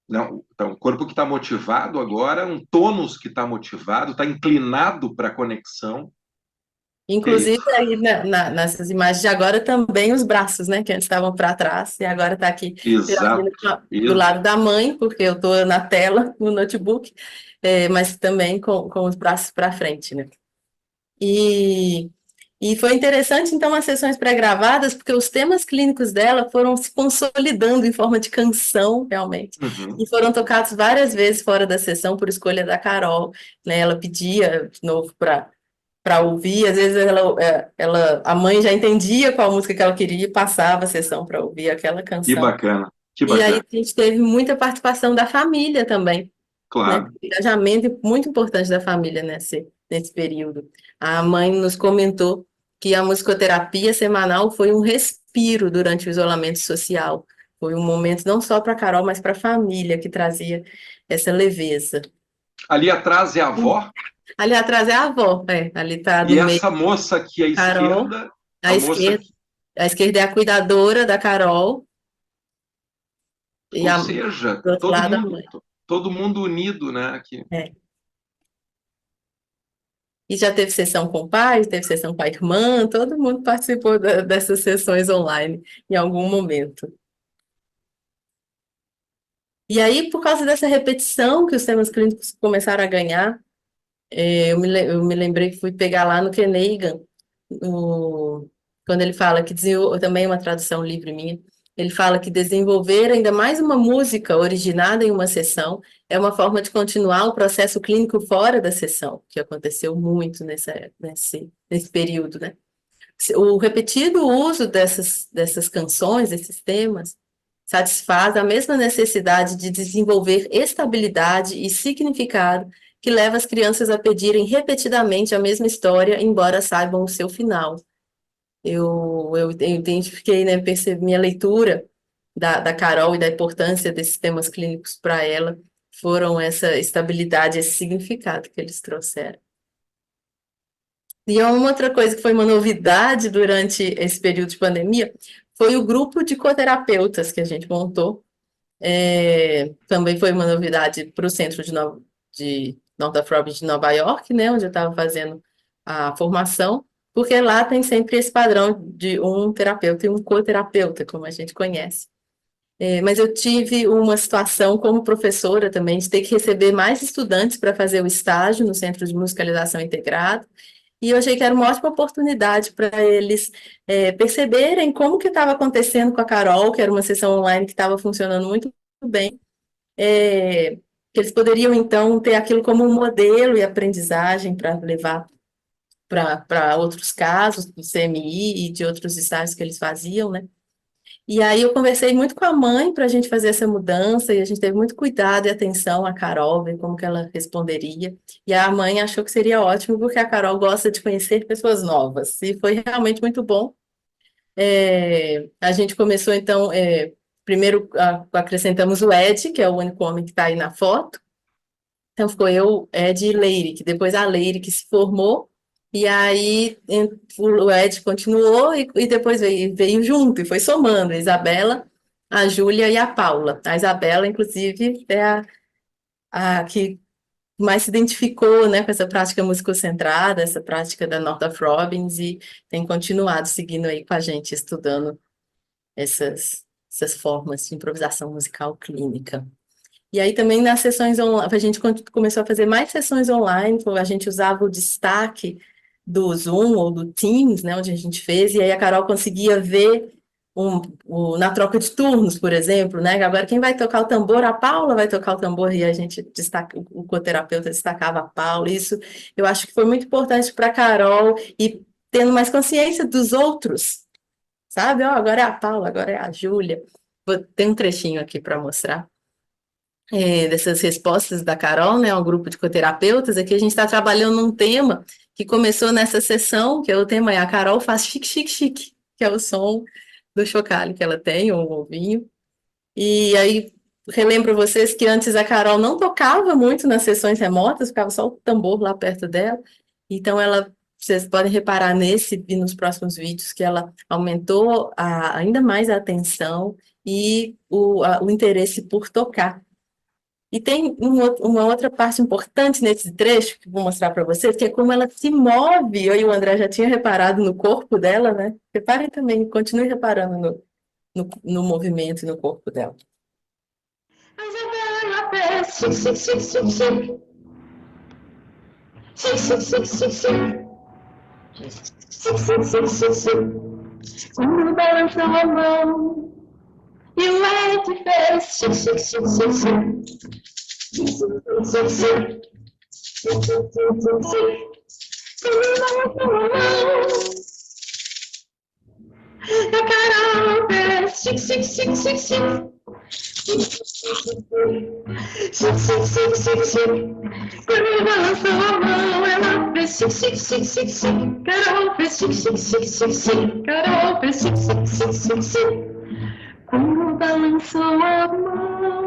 Não, então, um corpo que está motivado agora, um tônus que está motivado, está inclinado para a conexão. É Inclusive, isso. aí nessas imagens de agora também os braços, né? Que antes estavam para trás e agora está aqui Exato. do lado da mãe, porque eu estou na tela, no notebook, mas também com os braços para frente, né? E foi interessante, então, as sessões pré-gravadas, porque os temas clínicos dela foram se consolidando em forma de canção, realmente, Uhum. e foram tocados várias vezes fora da sessão por escolha da Carol, né? Ela pedia de novo para ouvir, às vezes a mãe já entendia qual música que ela queria e passava a sessão para ouvir aquela Que canção. bacana, que E aí bacana. a gente teve muita participação da família também, né? Claro. Engajamento muito importante da família nesse período. A mãe nos comentou que a musicoterapia semanal foi um respiro durante o isolamento social. Foi um momento não só para a Carol, mas para a família, que trazia essa leveza. Ali atrás é a avó, Ali atrás é a avó, ali está e no meio essa moça aqui à Carol, esquerda, à a moça esquerda, aqui, à esquerda é a cuidadora da Carol, e ou do seja, outro lado a mãe. todo mundo unido, né? Aqui. É. E já teve sessão com o pai, teve sessão com a irmã, todo mundo participou dessas sessões online em algum momento. E aí, por causa dessa repetição que os temas clínicos começaram a ganhar, eu me lembrei que fui pegar lá no Kenegan, quando ele fala que também é uma tradução livre minha, ele fala que desenvolver ainda mais uma música originada em uma sessão é uma forma de continuar o processo clínico fora da sessão, que aconteceu muito nesse período, né? O repetido uso dessas canções, desses temas, satisfaz a mesma necessidade de desenvolver estabilidade e significado que leva as crianças a pedirem repetidamente a mesma história, embora saibam o seu final. Eu identifiquei, né, percebi minha leitura da Carol e da importância desses temas clínicos para ela, foram essa estabilidade, esse significado que eles trouxeram. E uma outra coisa que foi uma novidade durante esse período de pandemia foi o grupo de coterapeutas que a gente montou. Também foi uma novidade para o centro de Northrop de Nova York, né, onde eu estava fazendo a formação, porque lá tem sempre esse padrão de um terapeuta e um coterapeuta, como a gente conhece. Mas eu tive uma situação como professora também, de ter que receber mais estudantes para fazer o estágio no Centro de Musicalização Integrado, e eu achei que era uma ótima oportunidade para eles perceberem como que estava acontecendo com a Carol, que era uma sessão online que estava funcionando muito bem, que eles poderiam, então, ter aquilo como um modelo e aprendizagem para levar para outros casos do CMI e de outros estágios que eles faziam, né? E aí eu conversei muito com a mãe para a gente fazer essa mudança, e a gente teve muito cuidado e atenção a Carol, ver como que ela responderia. E a mãe achou que seria ótimo, porque a Carol gosta de conhecer pessoas novas, e foi realmente muito bom. A gente começou, então, primeiro acrescentamos o Ed, que é o único homem que está aí na foto. Então ficou eu, Ed e Leire, que depois a Leire que se formou, e aí o Ed continuou e depois veio junto e foi somando a Isabela, a Júlia e a Paula. A Isabela, inclusive, é a que mais se identificou, né, com essa prática musicocentrada, essa prática da Northrop Robbins, e tem continuado seguindo aí com a gente, estudando essas formas de improvisação musical clínica. E aí também nas sessões online, a gente começou a fazer mais sessões online, a gente usava o destaque do Zoom ou do Teams, né, onde a gente fez, e aí a Carol conseguia ver na troca de turnos, por exemplo, né, agora quem vai tocar o tambor, a Paula vai tocar o tambor, e a gente destaca, o coterapeuta destacava a Paula. Isso eu acho que foi muito importante para a Carol, e tendo mais consciência dos outros, sabe? Agora é a Paula, agora é a Júlia. Tem um trechinho aqui para mostrar. Dessas respostas da Carol, né, ao grupo de coterapeutas. Aqui a gente está trabalhando num tema que começou nessa sessão, que é o tema a Carol faz chique, chique, chique, que é o som do chocalho que ela tem, ou o ovinho. E aí, relembro vocês que antes a Carol não tocava muito nas sessões remotas, ficava só o tambor lá perto dela. Então, vocês podem reparar nesse e nos próximos vídeos que ela aumentou ainda mais a atenção e o interesse por tocar. E tem uma outra parte importante nesse trecho, que vou mostrar para vocês, que é como ela se move. Eu e o André já tinha reparado no corpo dela, né? Reparem também, continue reparando no movimento e no corpo dela. Quando balança a mão e o Ed fez a Carol fez quando balançou a mão, ela fez Carol fez Carol fez quando balançou a mão.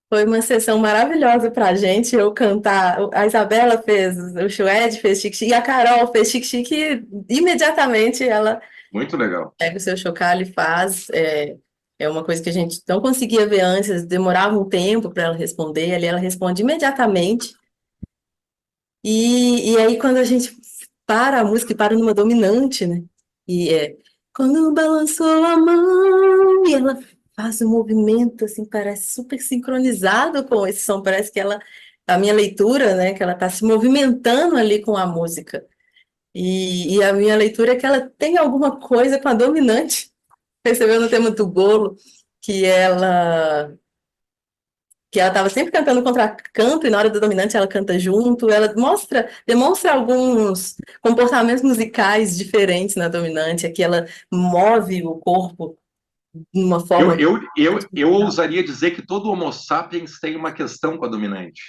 Foi uma sessão maravilhosa para a gente, eu cantar. A Isabela fez, o Suede fez chique-chique, e a Carol fez chique-chique, e imediatamente ela Muito legal. pega o seu chocalho e faz. É uma coisa que a gente não conseguia ver antes, demorava um tempo para ela responder, ali ela responde imediatamente. E aí, quando a gente para a música e para numa dominante, né? Quando balançou a mão, e ela faz um movimento, assim, parece super sincronizado com esse som, parece que a minha leitura, né, que ela está se movimentando ali com a música. E a minha leitura é que ela tem alguma coisa com a dominante, percebeu no tema do bolo, que ela que ela estava sempre cantando contracanto, e na hora do dominante ela canta junto, ela demonstra alguns comportamentos musicais diferentes na dominante, aqui ela move o corpo de uma Eu, forma eu, eu, eu artificial. ousaria dizer que todo Homo sapiens tem uma questão com a dominante.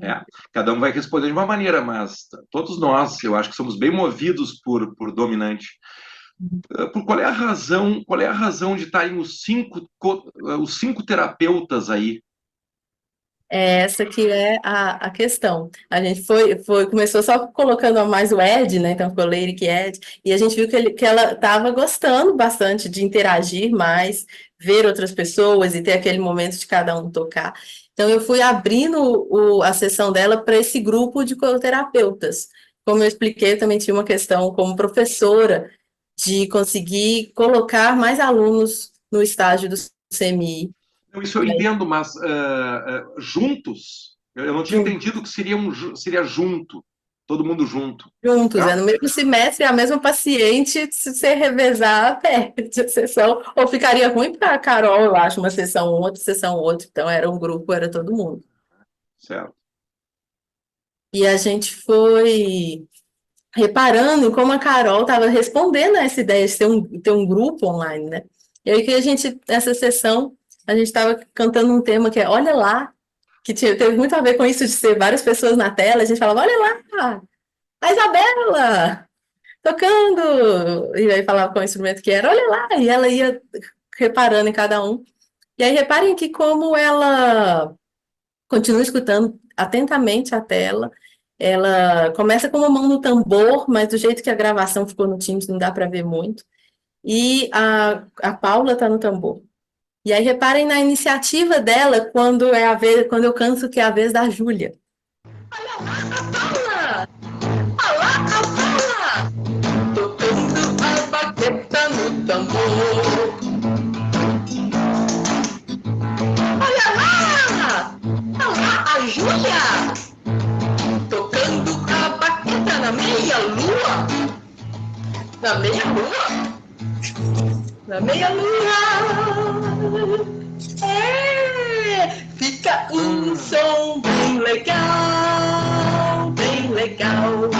É, cada um vai responder de uma maneira, mas todos nós, eu acho que somos bem movidos por dominante. Por qual é a razão de estarem os cinco terapeutas aí? É essa que é a questão. A gente começou só colocando mais o Ed, né? Então ficou Lyric Ed, e a gente viu que ela estava gostando bastante de interagir mais, ver outras pessoas e ter aquele momento de cada um tocar. Então eu fui abrindo a sessão dela para esse grupo de coterapeutas. Como eu expliquei, eu também tinha uma questão como professora de conseguir colocar mais alunos no estágio do CMI. Então, isso eu entendo, mas juntos, eu não tinha entendido que seria junto, todo mundo junto. Juntos, é Tá? no mesmo semestre, a mesma paciente, se você revezar, perde a sessão, ou ficaria ruim para a Carol, eu acho, uma sessão um, outra sessão outra, então era um grupo, era todo mundo. Certo. E a gente foi reparando em como a Carol estava respondendo a essa ideia de ter um grupo online, né? E aí que nessa sessão, a gente estava cantando um tema que é Olha Lá, que teve muito a ver com isso de ser várias pessoas na tela, a gente falava, olha lá, a Isabela! Tocando! E aí falava qual instrumento que era, olha lá! E ela ia reparando em cada um. E aí reparem que como ela continua escutando atentamente a tela, ela começa com uma mão no tambor, mas do jeito que a gravação ficou no Teams não dá para ver muito. E a Paula está no tambor. E aí reparem na iniciativa dela quando eu canto que é a vez da Júlia. Olha lá, a Paula! Olha lá, a Paula! Tocando a baqueta no tambor. Olha lá! Olha lá, a Júlia! Tocando a baqueta na meia-lua. Na meia-lua? Na meia-lua. É! Fica um som bem legal, bem legal.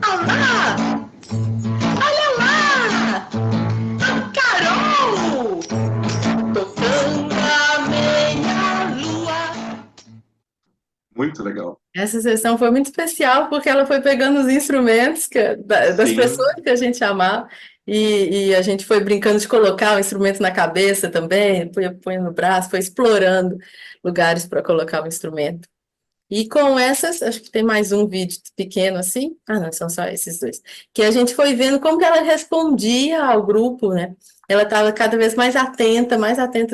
Olha lá! Olha lá! A Carol! Tocando a meia-lua. Muito legal. Essa sessão foi muito especial porque ela foi pegando os instrumentos das Sim. pessoas que a gente amava e a gente foi brincando de colocar o instrumento na cabeça também, põe no braço, foi explorando lugares para colocar o instrumento. E com essas, acho que tem mais um vídeo pequeno assim. Ah, não, são só esses dois. Que a gente foi vendo como que ela respondia ao grupo, né? Ela estava cada vez mais atenta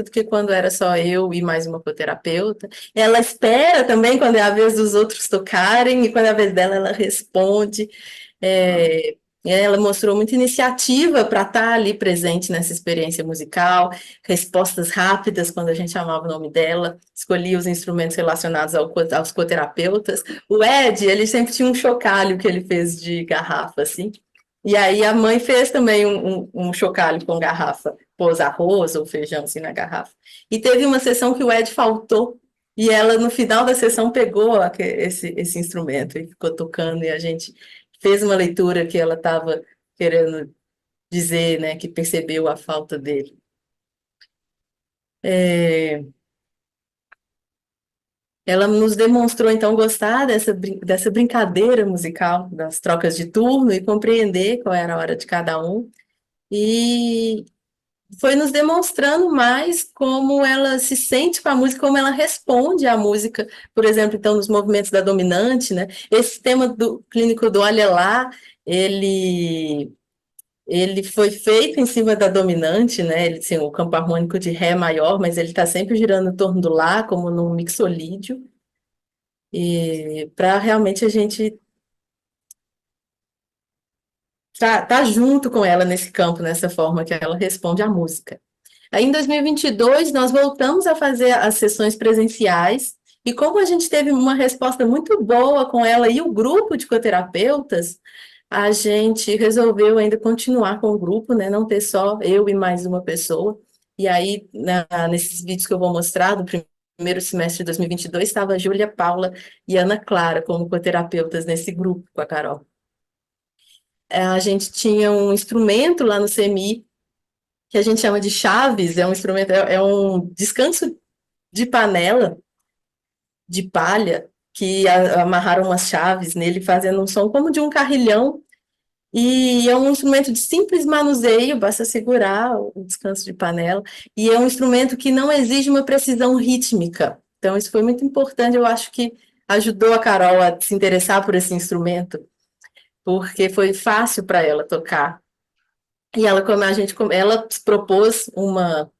do que quando era só eu e mais uma coterapeuta. Ela espera também quando é a vez dos outros tocarem, e quando é a vez dela, ela responde. Ela mostrou muita iniciativa para estar ali presente nessa experiência musical, respostas rápidas quando a gente chamava o nome dela, escolhia os instrumentos relacionados aos coterapeutas. O Ed, ele sempre tinha um chocalho que ele fez de garrafa, assim, e aí a mãe fez também um chocalho com garrafa, pôs arroz ou feijão assim na garrafa. E teve uma sessão que o Ed faltou, e ela no final da sessão pegou esse instrumento e ficou tocando, e a gente fez uma leitura que ela estava querendo dizer, né, que percebeu a falta dele. Ela nos demonstrou, então, gostar dessa brincadeira musical, das trocas de turno e compreender qual era a hora de cada um. E foi nos demonstrando mais como ela se sente com a música, como ela responde à música, por exemplo, então, nos movimentos da dominante, né? Esse tema do clínico do Olha Lá, ele foi feito em cima da dominante, né? Ele tem o campo harmônico de Ré maior, mas ele está sempre girando em torno do Lá, como num mixolídio, e para realmente a gente tá junto com ela nesse campo, nessa forma que ela responde à música. Aí, em 2022, nós voltamos a fazer as sessões presenciais, E como a gente teve uma resposta muito boa com ela e o grupo de coterapeutas, a gente resolveu ainda continuar com o grupo, né? Não ter só eu e mais uma pessoa. E aí, nesses vídeos que eu vou mostrar, do primeiro semestre de 2022, estava a Júlia, Paula e Ana Clara como coterapeutas nesse grupo com a Carol. A gente tinha um instrumento lá no CMI, que a gente chama de chaves, é um instrumento, é um descanso de panela, de palha, que amarraram umas chaves nele, fazendo um som como de um carrilhão, e é um instrumento de simples manuseio, basta segurar o descanso de panela, e é um instrumento que não exige uma precisão rítmica. Então, isso foi muito importante, eu acho que ajudou a Carol a se interessar por esse instrumento, porque foi fácil para ela tocar. E ela, como ela propôs uma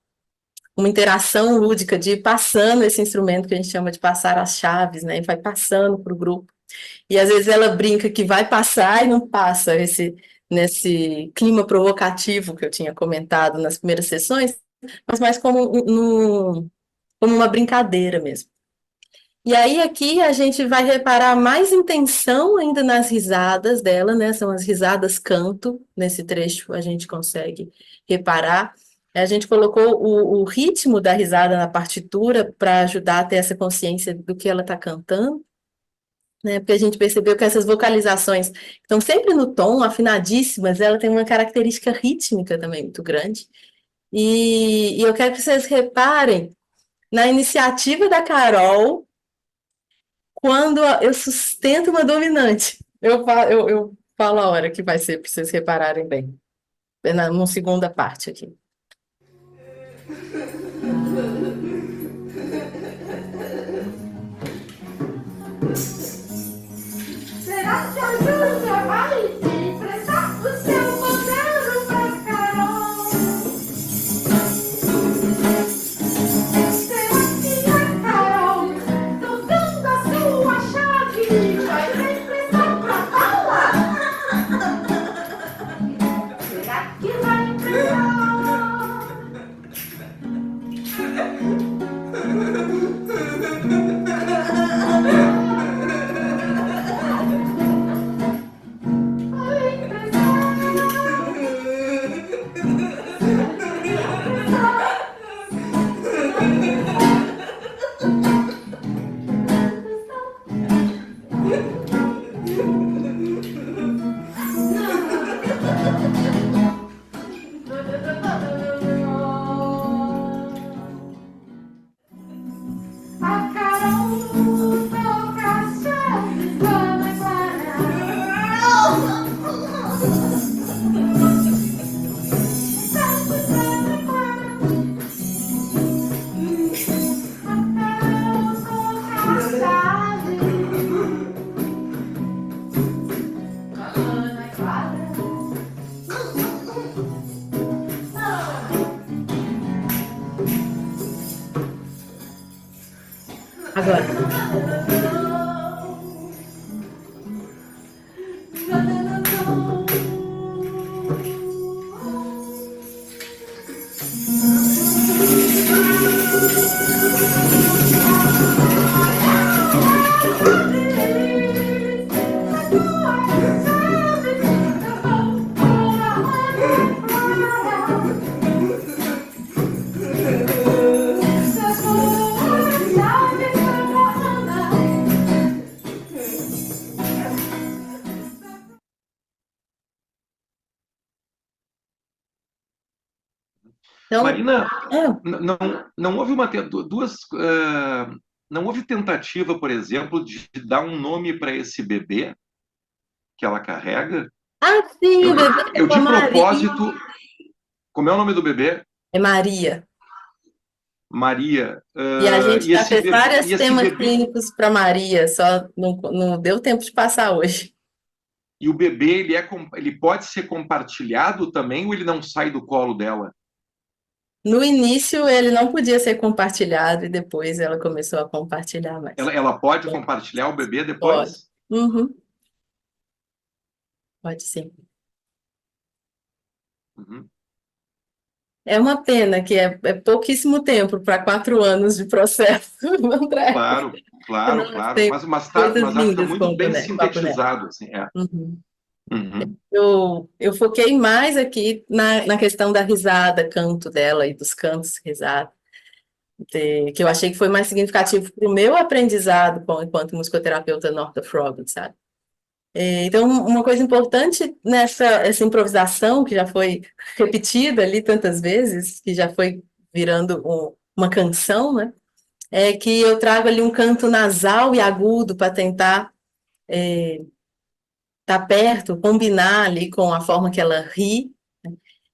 interação lúdica de ir passando esse instrumento que a gente chama de passar as chaves, né? E vai passando para o grupo. E às vezes ela brinca que vai passar e não passa nesse clima provocativo que eu tinha comentado nas primeiras sessões, mas mais como uma brincadeira mesmo. E aí aqui a gente vai reparar mais intenção ainda nas risadas dela, né? São as risadas canto, nesse trecho a gente consegue reparar. A gente colocou o ritmo da risada na partitura para ajudar a ter essa consciência do que ela está cantando, né? Porque a gente percebeu que essas vocalizações estão sempre no tom, afinadíssimas, ela tem uma característica rítmica também muito grande. E eu quero que vocês reparem na iniciativa da Carol quando eu sustento uma dominante. Eu falo a hora que vai ser para vocês repararem bem. Na segunda parte aqui. Será que a Júlia vai emprestar o seu modelo pra Carol? Será que a Carol, tocando a sua chave, vai emprestar pra Paula? Será que vai emprestar? A Carol toca as chaves da Ana Agora. Então, Marina, não houve não houve tentativa, por exemplo, de dar um nome para esse bebê que ela carrega? sim, Eu, o bebê é eu com a de Maria. propósito, como é o nome do bebê? É Maria. Maria. E a gente E já esse fez bebê, vários e esse temas bebê, clínicos para Maria, só não deu tempo de passar hoje. e o bebê ele pode ser compartilhado também ou ele não sai do colo dela? No início ele não podia ser compartilhado e depois ela começou a compartilhar mais. Ela pode compartilhar o bebê Pode. depois? Uhum. Pode sim. Uhum. É uma pena que é pouquíssimo tempo para 4 anos de processo, André. Claro. Claro, Nossa, claro. tem coisas Mas acho que está lindas com muito o bem com a boneca. sintetizado, assim, é. Uhum. Uhum. Eu foquei mais aqui na questão da risada, canto dela e dos cantos risada, que eu achei que foi mais significativo para o meu aprendizado enquanto musicoterapeuta Northrop Frobel, sabe? Então, uma coisa importante nessa essa improvisação, que já foi repetida ali tantas vezes, que já foi virando uma canção, né? É que eu trago ali um canto nasal e agudo para tentar estar perto, combinar ali com a forma que ela ri.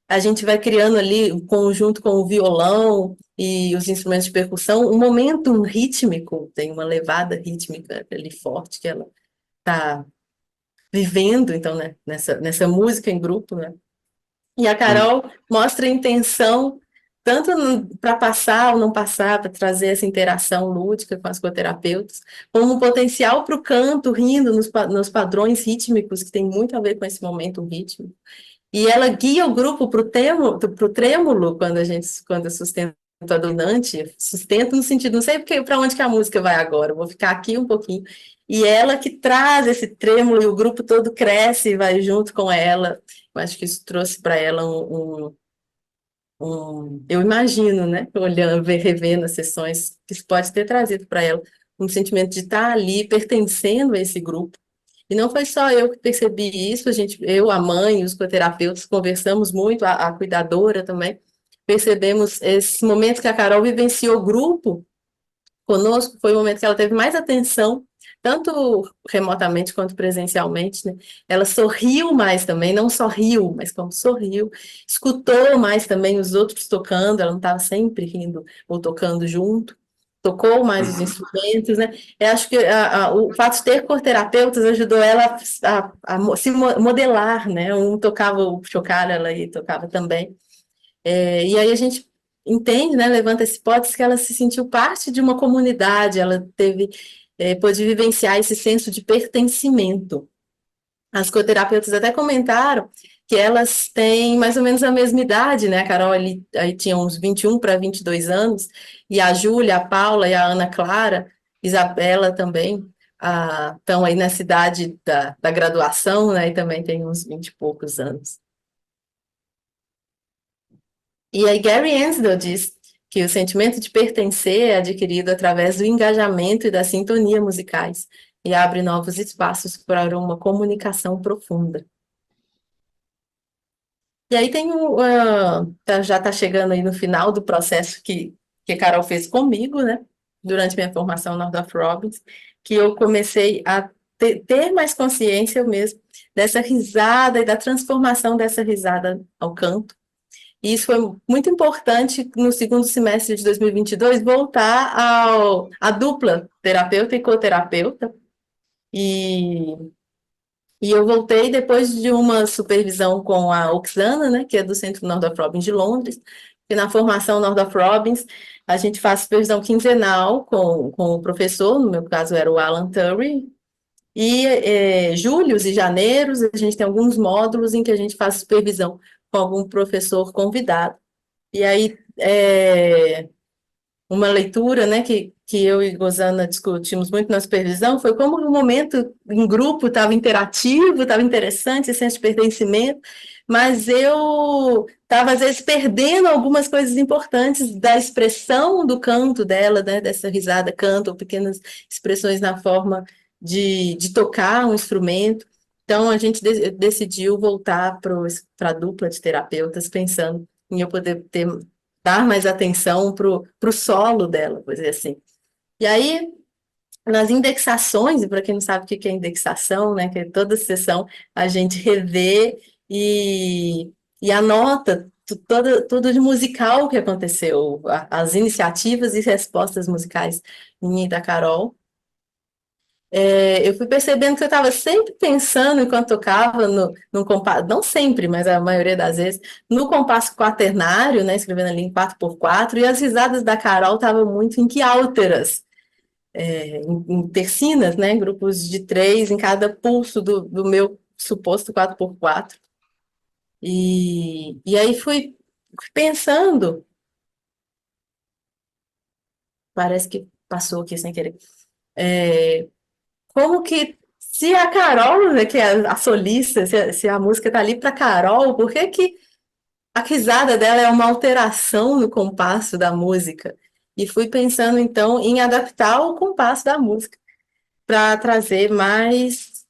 A gente vai criando ali, junto com o violão e os instrumentos de percussão, um momento rítmico, tem uma levada rítmica ali forte que ela está vivendo, então, né, nessa música em grupo, né? E a Uhum. Carol mostra a intenção, tanto para passar ou não passar, para trazer essa interação lúdica com as coterapeutas, como um potencial para o canto, rindo nos padrões rítmicos, que tem muito a ver com esse momento rítmico. E ela guia o grupo para o trêmulo, quando sustenta a dominante, sustenta no sentido, não sei para onde que a música vai agora, eu vou ficar aqui um pouquinho. E ela que traz esse trêmulo, e o grupo todo cresce e vai junto com ela. Eu acho que isso trouxe para ela eu imagino, né, olhando, revendo as sessões, que isso pode ter trazido para ela um sentimento de estar ali, pertencendo a esse grupo. E não foi só eu que percebi isso, eu, a mãe, os coterapeutas, conversamos muito, a cuidadora também, percebemos esses momentos que a Carol vivenciou grupo conosco, foi o momento que ela teve mais atenção, tanto remotamente quanto presencialmente, né? Ela sorriu mais também, não só riu, mas como sorriu, escutou mais também os outros tocando, ela não estava sempre rindo ou tocando junto, tocou mais os Uhum. instrumentos, né? Eu acho que o fato de ter corterapeutas ajudou ela se modelar, né? Um tocava o chocalho, ela aí tocava também. E aí a gente entende, né, levanta essa hipótese que ela se sentiu parte de uma comunidade, ela pôde vivenciar esse senso de pertencimento. As coterapeutas até comentaram que elas têm mais ou menos a mesma idade, né? A Carol ali, aí tinha uns 21 para 22 anos, e a Júlia, a Paula e a Ana Clara, Isabela também, estão aí na cidade da graduação, né? E também tem uns 20 e poucos anos. E aí Gary Ansdell diz que o sentimento de pertencer é adquirido através do engajamento e da sintonia musicais e abre novos espaços para uma comunicação profunda. E aí já está chegando aí no final do processo que a Carol fez comigo, né? Durante minha formação na Northrop Robbins, que eu comecei a ter mais consciência eu mesmo dessa risada e da transformação dessa risada ao canto. E isso foi muito importante no segundo semestre de 2022, voltar à dupla terapeuta e coterapeuta. E, e eu voltei depois de uma supervisão com a Oxana, né, que é do Centro Northrop Robbins de Londres, e na formação Northrop Robbins a gente faz supervisão quinzenal com o professor, no meu caso era o Alan Turry, e julhos e janeiros a gente tem alguns módulos em que a gente faz supervisão com algum professor convidado. E aí, uma leitura, né, que eu e Gozana discutimos muito na supervisão, foi como o momento em grupo estava interativo, estava interessante, esse senso de pertencimento, mas eu estava, às vezes, perdendo algumas coisas importantes da expressão do canto dela, né, dessa risada, canto, ou pequenas expressões na forma de tocar um instrumento. Então, a gente decidiu voltar para a dupla de terapeutas, pensando em eu poder dar mais atenção para o solo dela, por dizer assim. E aí, nas indexações, e para quem não sabe o que é indexação, né, que é toda sessão a gente revê e anota tudo de musical que aconteceu, as iniciativas e respostas musicais minha e da Carol. Eu fui percebendo que eu estava sempre pensando enquanto tocava no compasso, não sempre, mas a maioria das vezes, no compasso quaternário, né, escrevendo ali em 4x4, e as risadas da Carol estavam muito em quiálteras, em tercinas, né, grupos de 3 em cada pulso do meu suposto 4x4. E aí fui pensando, parece que passou aqui sem querer. Como que, se a Carol, né, que é a solista, se a música tá ali para Carol, por que que a risada dela é uma alteração no compasso da música? E fui pensando, então, em adaptar o compasso da música para trazer mais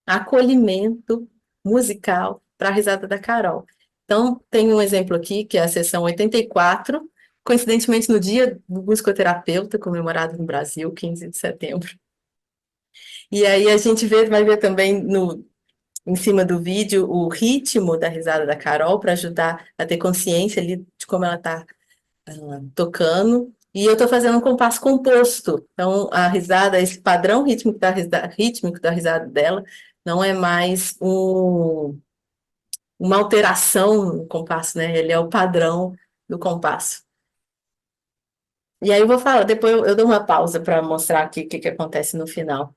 acolhimento musical para a risada da Carol. Então, tem um exemplo aqui, que é a sessão 84, coincidentemente no dia do musicoterapeuta, comemorado no Brasil, 15 de setembro. E aí a gente vai ver também em cima do vídeo o ritmo da risada da Carol para ajudar a ter consciência ali de como ela está tocando. E eu estou fazendo um compasso composto. Então, a risada, esse padrão rítmico da risada dela, não é mais uma alteração no compasso, né? Ele é o padrão do compasso. E aí eu vou falar, depois eu dou uma pausa para mostrar aqui o que acontece no final.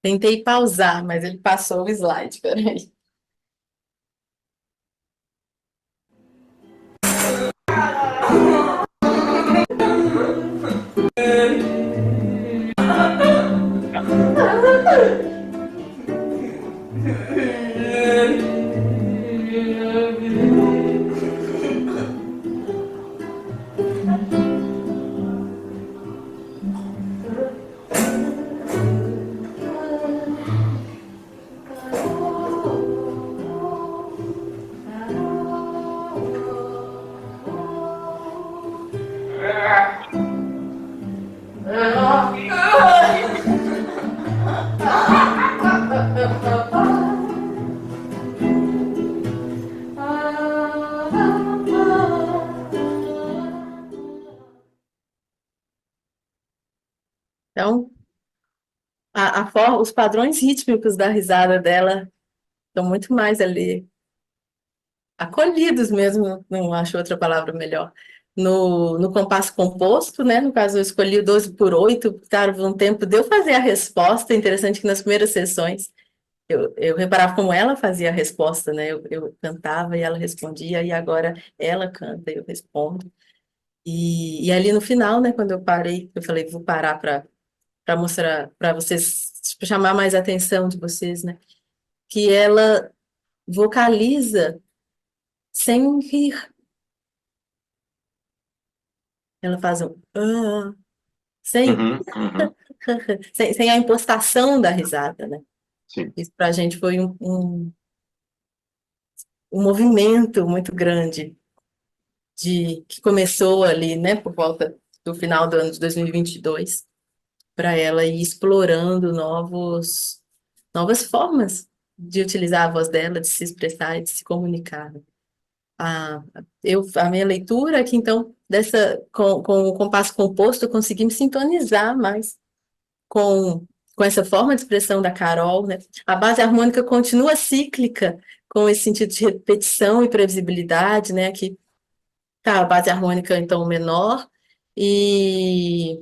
Tentei pausar, mas ele passou o slide, peraí. Então, os padrões rítmicos da risada dela estão muito mais ali, acolhidos mesmo, não acho outra palavra melhor, no compasso composto, né? No caso, eu escolhi o 12/8, cara, um tempo de eu fazer a resposta. Interessante que nas primeiras sessões eu reparava como ela fazia a resposta, né? Eu cantava e ela respondia, e agora ela canta e eu respondo. E ali no final, né, quando eu parei, eu falei, vou parar para mostrar, para vocês, tipo, chamar mais a atenção de vocês, né? Que ela vocaliza sem rir. Ela faz um sem, Uhum, uhum. sem a impostação da risada, né? Sim. Isso para a gente foi um movimento muito grande que começou ali, né, por volta do final do ano de 2022, para ela ir explorando novas formas de utilizar a voz dela, de se expressar e de se comunicar. A minha leitura aqui, então, com o compasso composto, eu consegui me sintonizar mais com com essa forma de expressão da Carol, né? A base harmônica continua cíclica, com esse sentido de repetição e previsibilidade, né? Aqui tá a base harmônica, então, menor, e,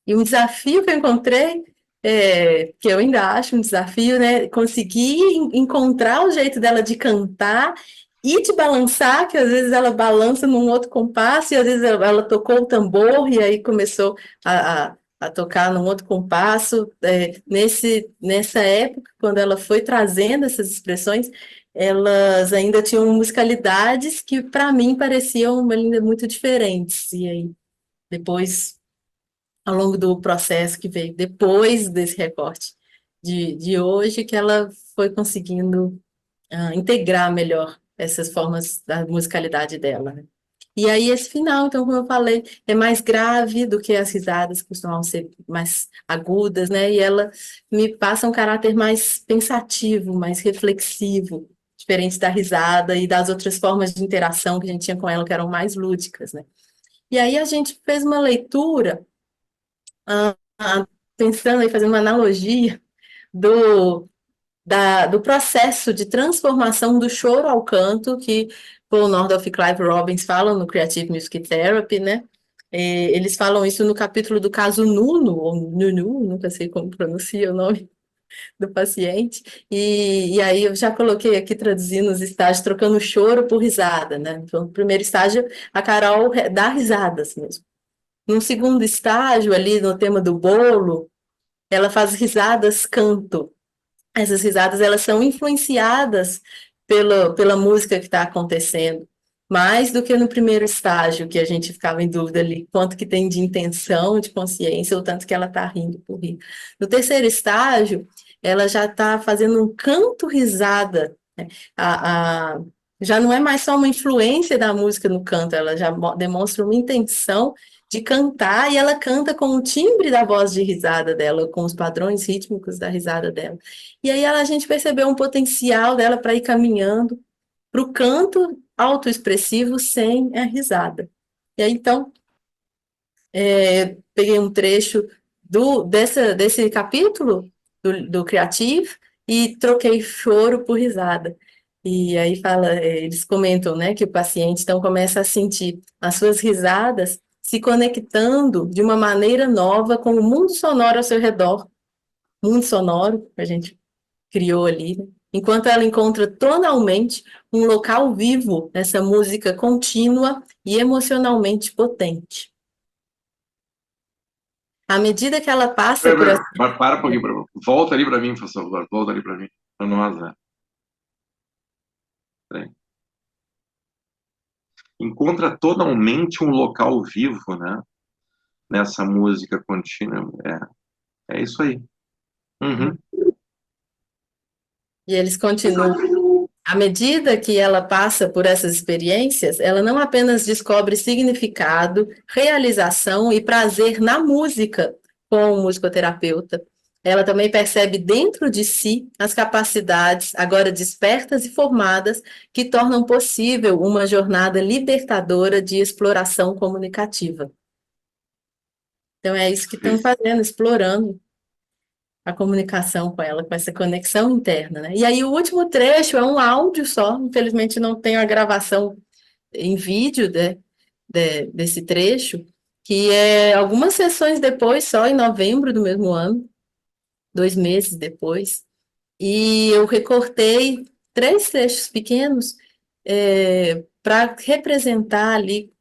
e um desafio que eu encontrei, que eu ainda acho um desafio, né? Conseguir encontrar o jeito dela de cantar e de balançar, que às vezes ela balança num outro compasso, e às vezes ela tocou o tambor, e aí começou a tocar num outro compasso. Nessa época, quando ela foi trazendo essas expressões, elas ainda tinham musicalidades que, para mim, pareciam ainda muito diferentes. E aí, depois, ao longo do processo que veio depois desse recorte de hoje, que ela foi conseguindo integrar melhor essas formas da musicalidade dela, né? E aí esse final, então, como eu falei, é mais grave do que as risadas que costumam ser mais agudas, né? E ela me passa um caráter mais pensativo, mais reflexivo, diferente da risada e das outras formas de interação que a gente tinha com ela, que eram mais lúdicas, né? E aí a gente fez uma leitura, pensando aí, fazendo uma analogia do do processo de transformação do choro ao canto, que Paul Nordorf e Clive Robbins falam no Creative Music Therapy, né? Eles falam isso no capítulo do caso Nuno, ou Nunu, nunca sei como pronuncia o nome do paciente, e aí eu já coloquei aqui traduzindo os estágios, trocando choro por risada, né? Então, no primeiro estágio, a Carol dá risadas mesmo. No segundo estágio, ali no tema do bolo, ela faz risadas canto. Essas risadas, elas são influenciadas pela música que está acontecendo, mais do que no primeiro estágio, que a gente ficava em dúvida ali, quanto que tem de intenção, de consciência, ou tanto que ela está rindo por rir. No terceiro estágio, ela já está fazendo um canto-risada, né? Já não é mais só uma influência da música no canto, ela já demonstra uma intenção de cantar, e ela canta com o timbre da voz de risada dela, com os padrões rítmicos da risada dela. E aí a gente percebeu um potencial dela para ir caminhando para o canto autoexpressivo sem a risada. E aí, então, peguei um trecho desse capítulo do Creative e troquei choro por risada. E aí eles comentam, né, que o paciente então começa a sentir as suas risadas se conectando de uma maneira nova com o mundo sonoro ao seu redor, mundo sonoro que a gente criou ali, né? Enquanto ela encontra tonalmente um local vivo nessa música contínua e emocionalmente potente. À medida que ela passa por essa... Para um pouquinho, volta ali para mim, por favor, volta ali para mim, para nós, né? Encontra tonalmente um local vivo, né? Nessa música contínua, é isso aí. Uhum. E eles continuam. À medida que ela passa por essas experiências, ela não apenas descobre significado, realização e prazer na música com o musicoterapeuta, ela também percebe dentro de si as capacidades, agora despertas e formadas, que tornam possível uma jornada libertadora de exploração comunicativa. Então, é isso que estão fazendo, explorando a comunicação com ela, com essa conexão interna, né? E aí o último trecho é um áudio só, infelizmente não tem a gravação em vídeo desse trecho, que é algumas sessões depois, só em novembro do mesmo ano, 2 meses depois, e eu recortei 3 trechos pequenos para representar ali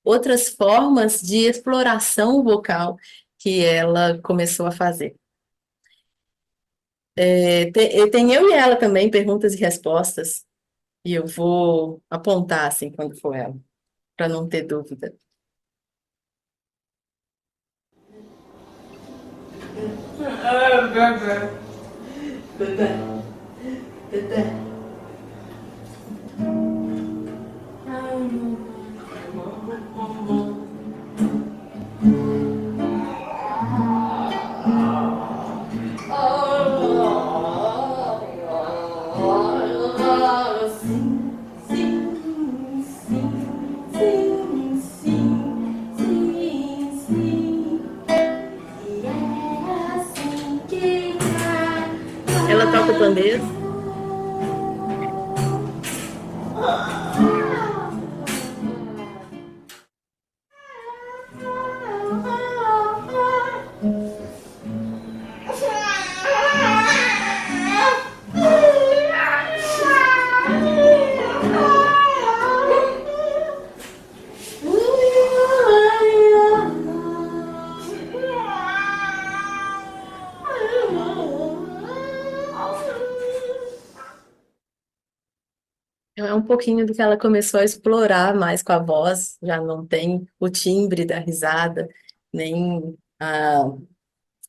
outras formas de exploração vocal que ela começou a fazer. Tem eu e ela também, perguntas e respostas, e eu vou apontar assim quando for ela, para não ter dúvida. E é assim que ela mesma. É um pouquinho do que ela começou a explorar mais com a voz, já não tem o timbre da risada, nem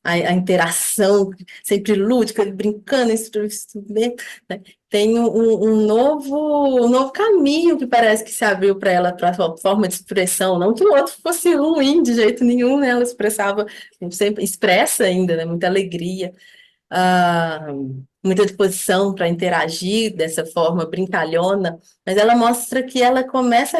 a interação sempre lúdica, brincando, instrumento, né? Tem um novo caminho que parece que se abriu para ela, para a forma de expressão, não que o outro fosse ruim de jeito nenhum, né? Ela expressava, sempre expressa ainda, né? Muita alegria, ah, muita disposição para interagir dessa forma brincalhona, mas ela mostra que ela começa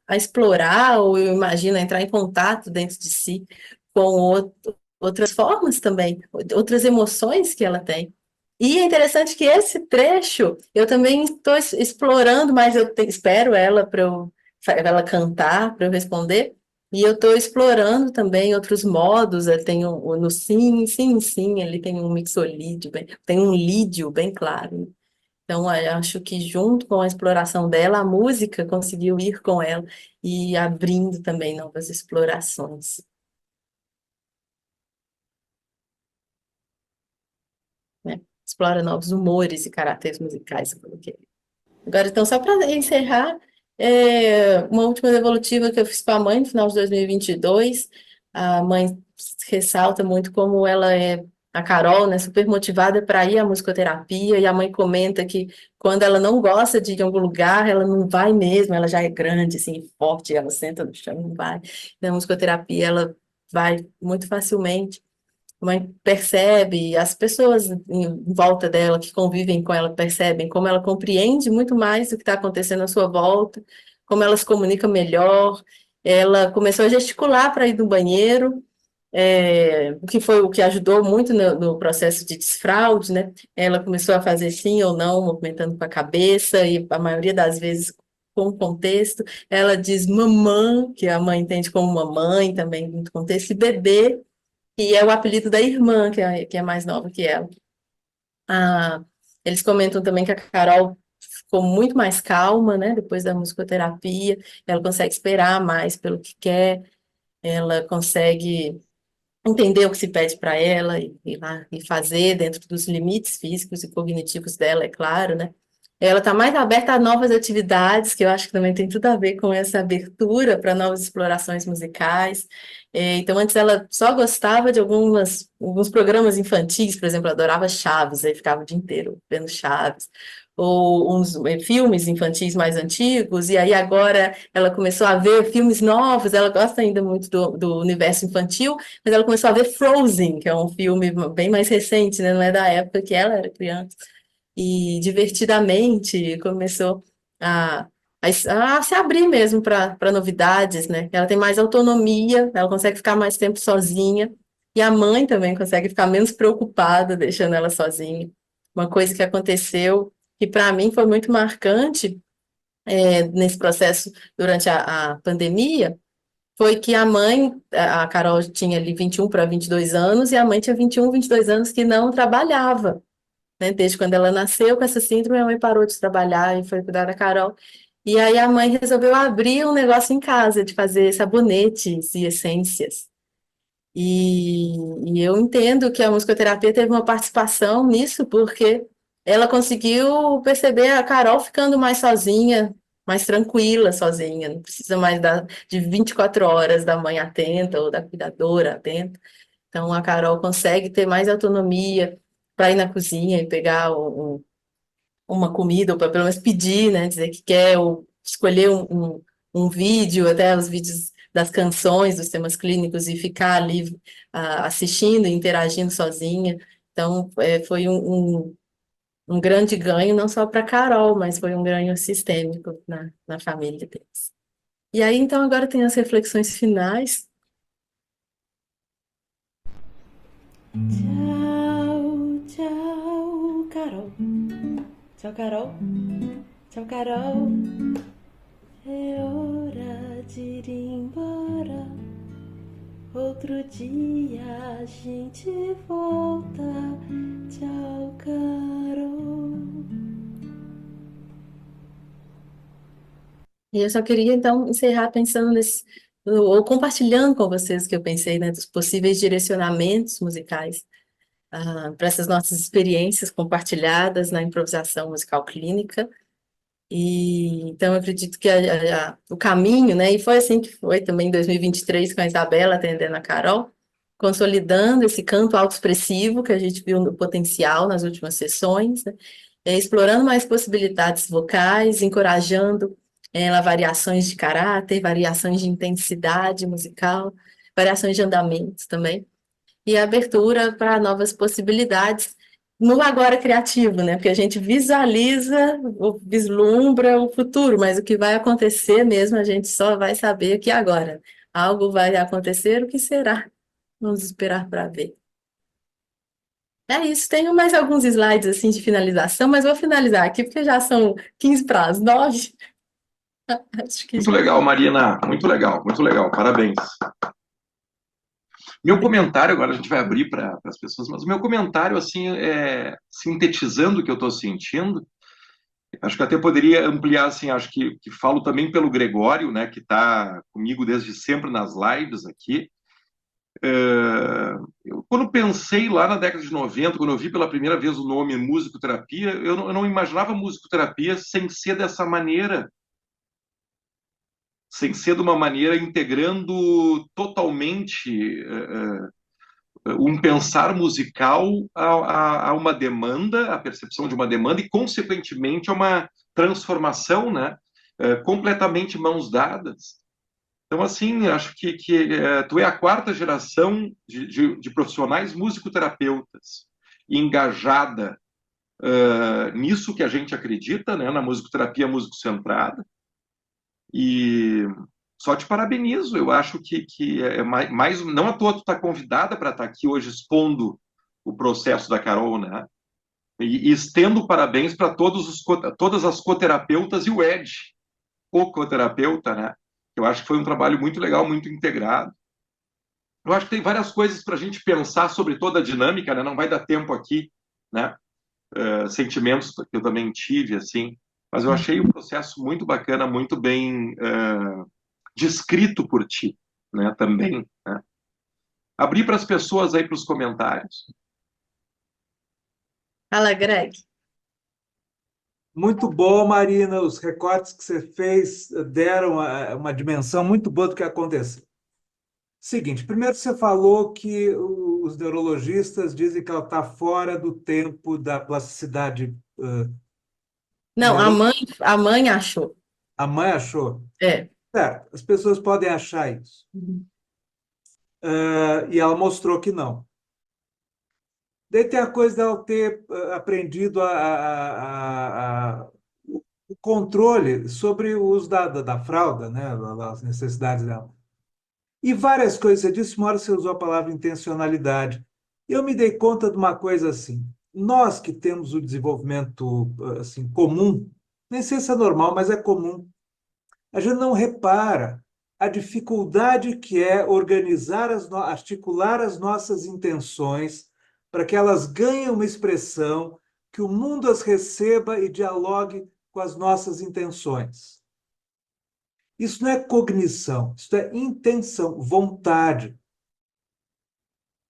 a explorar, ou eu imagino, a entrar em contato dentro de si com outras formas também, outras emoções que ela tem. E é interessante que esse trecho eu também estou explorando, mas espero ela ela cantar para eu responder. E eu estou explorando também outros modos. Tem no sim, sim, sim, ele tem um mixolídio, tem um lídio bem claro. Então, eu acho que junto com a exploração dela, a música conseguiu ir com ela e abrindo também novas explorações, né? Explora novos humores e caracteres musicais, eu coloquei. Agora, então, só para encerrar, uma última devolutiva que eu fiz para a mãe no final de 2022. A mãe ressalta muito como ela a Carol, né, super motivada para ir à musicoterapia, e a mãe comenta que quando ela não gosta de ir em algum lugar, ela não vai mesmo, ela já é grande, assim, forte, ela senta no chão e não vai. Na musicoterapia, ela vai muito facilmente. A mãe percebe, as pessoas em volta dela que convivem com ela percebem como ela compreende muito mais do que está acontecendo à sua volta, como ela se comunica melhor. Ela começou a gesticular para ir no banheiro, o que foi o que ajudou muito no processo de desfraude, né? Ela começou a fazer sim ou não, movimentando com a cabeça, e a maioria das vezes com o contexto. Ela diz mamã, que a mãe entende como mamãe também, no contexto, e bebê, que é o apelido da irmã, que é mais nova que ela. Ah, eles comentam também que a Carol ficou muito mais calma, né, depois da musicoterapia, ela consegue esperar mais pelo que quer, ela consegue entender o que se pede para ela e ir lá e fazer dentro dos limites físicos e cognitivos dela, é claro, né? Ela está mais aberta a novas atividades, que eu acho que também tem tudo a ver com essa abertura para novas explorações musicais. Então, antes ela só gostava de alguns programas infantis, por exemplo, adorava Chaves, aí ficava o dia inteiro vendo Chaves, ou uns filmes infantis mais antigos, e aí agora ela começou a ver filmes novos, ela gosta ainda muito do universo infantil, mas ela começou a ver Frozen, que é um filme bem mais recente, né? Não é da época que ela era criança, e divertidamente começou a, a se abrir mesmo para novidades, né? Ela tem mais autonomia, ela consegue ficar mais tempo sozinha, e a mãe também consegue ficar menos preocupada deixando ela sozinha. Uma coisa que aconteceu, que para mim foi muito marcante, nesse processo durante a pandemia, foi que a mãe, a Carol tinha ali 21 para 22 anos, e a mãe tinha 21, 22 anos que não trabalhava, né? Desde quando ela nasceu com essa síndrome, a mãe parou de trabalhar e foi cuidar da Carol. E aí a mãe resolveu abrir um negócio em casa de fazer sabonetes e essências. E, e eu entendo que a musicoterapia teve uma participação nisso, porque ela conseguiu perceber a Carol ficando mais sozinha, mais tranquila sozinha, não precisa mais de 24 horas da mãe atenta ou da cuidadora atenta. Então a Carol consegue ter mais autonomia para ir na cozinha e pegar uma comida, ou para pelo menos pedir, né, dizer que quer, ou escolher um vídeo, até os vídeos das canções, dos temas clínicos, e ficar ali assistindo e interagindo sozinha. Então, foi um grande ganho, não só para a Carol, mas foi um ganho sistêmico na família deles. E aí, então, agora tem as reflexões finais. Tchau, tchau, Carol. Tchau, Carol. Tchau, Carol. É hora de ir embora. Outro dia a gente volta. Tchau, Carol. E eu só queria, então, encerrar pensando nesse, ou compartilhando com vocês o que eu pensei, né, dos possíveis direcionamentos musicais para essas nossas experiências compartilhadas na improvisação musical clínica. E então eu acredito que o caminho, né, e foi assim que foi também em 2023 com a Isabela atendendo a Carol, consolidando esse canto autoexpressivo que a gente viu no potencial nas últimas sessões, né, explorando mais possibilidades vocais, encorajando variações de caráter, variações de intensidade musical, variações de andamentos também e a abertura para novas possibilidades no agora criativo, né? Porque a gente visualiza, vislumbra o futuro, mas o que vai acontecer mesmo, a gente só vai saber aqui agora. Algo vai acontecer, o que será? Vamos esperar para ver. É isso, tenho mais alguns slides assim de finalização, mas vou finalizar aqui porque já são 15 para as 9. Acho que Muito legal, Marina. Muito legal, muito legal. Parabéns. Meu comentário, agora a gente vai abrir para as pessoas, mas o meu comentário, assim, sintetizando o que eu estou sentindo, acho que até poderia ampliar, assim, acho que falo também pelo Gregório, né, que está comigo desde sempre nas lives aqui. Eu, quando pensei lá na década de 90, quando eu vi pela primeira vez o nome musicoterapia, eu não imaginava musicoterapia sem ser dessa maneira, sem ser de uma maneira integrando totalmente um pensar musical a uma demanda, a percepção de uma demanda e, consequentemente, a uma transformação, né? Completamente mãos dadas. Então, assim, acho que tu é a quarta geração de profissionais musicoterapeutas engajada nisso que a gente acredita, né? Na musicoterapia músico-centrada. E só te parabenizo. Eu acho que é mais. Não à toa tu está convidada para estar aqui hoje expondo o processo da Carol, né? E estendo parabéns para todas as coterapeutas e o Ed, o coterapeuta, né? Eu acho que foi um trabalho muito legal, muito integrado. Eu acho que tem várias coisas para a gente pensar sobre toda a dinâmica, né? Não vai dar tempo aqui, né? Sentimentos que eu também tive, assim. Mas eu achei o processo muito bacana, muito bem descrito por ti, né? Também, né? Abrir para as pessoas aí para os comentários. Fala, Greg. Muito bom, Marina. Os recortes que você fez deram uma dimensão muito boa do que aconteceu. Seguinte, primeiro você falou que os neurologistas dizem que ela está fora do tempo da plasticidade. Não, a mãe achou. A mãe achou. É. Certo, as pessoas podem achar isso. E ela mostrou que não. Daí tem a coisa dela ter aprendido o controle sobre o uso da fralda, né, as necessidades dela. E várias coisas, você disse, uma hora você usou a palavra intencionalidade. Eu me dei conta de uma coisa assim, nós que temos o desenvolvimento assim, comum, nem sei se é normal, mas é comum, a gente não repara a dificuldade que é organizar, articular as nossas intenções para que elas ganhem uma expressão, que o mundo as receba e dialogue com as nossas intenções. Isso não é cognição, isso é intenção, vontade.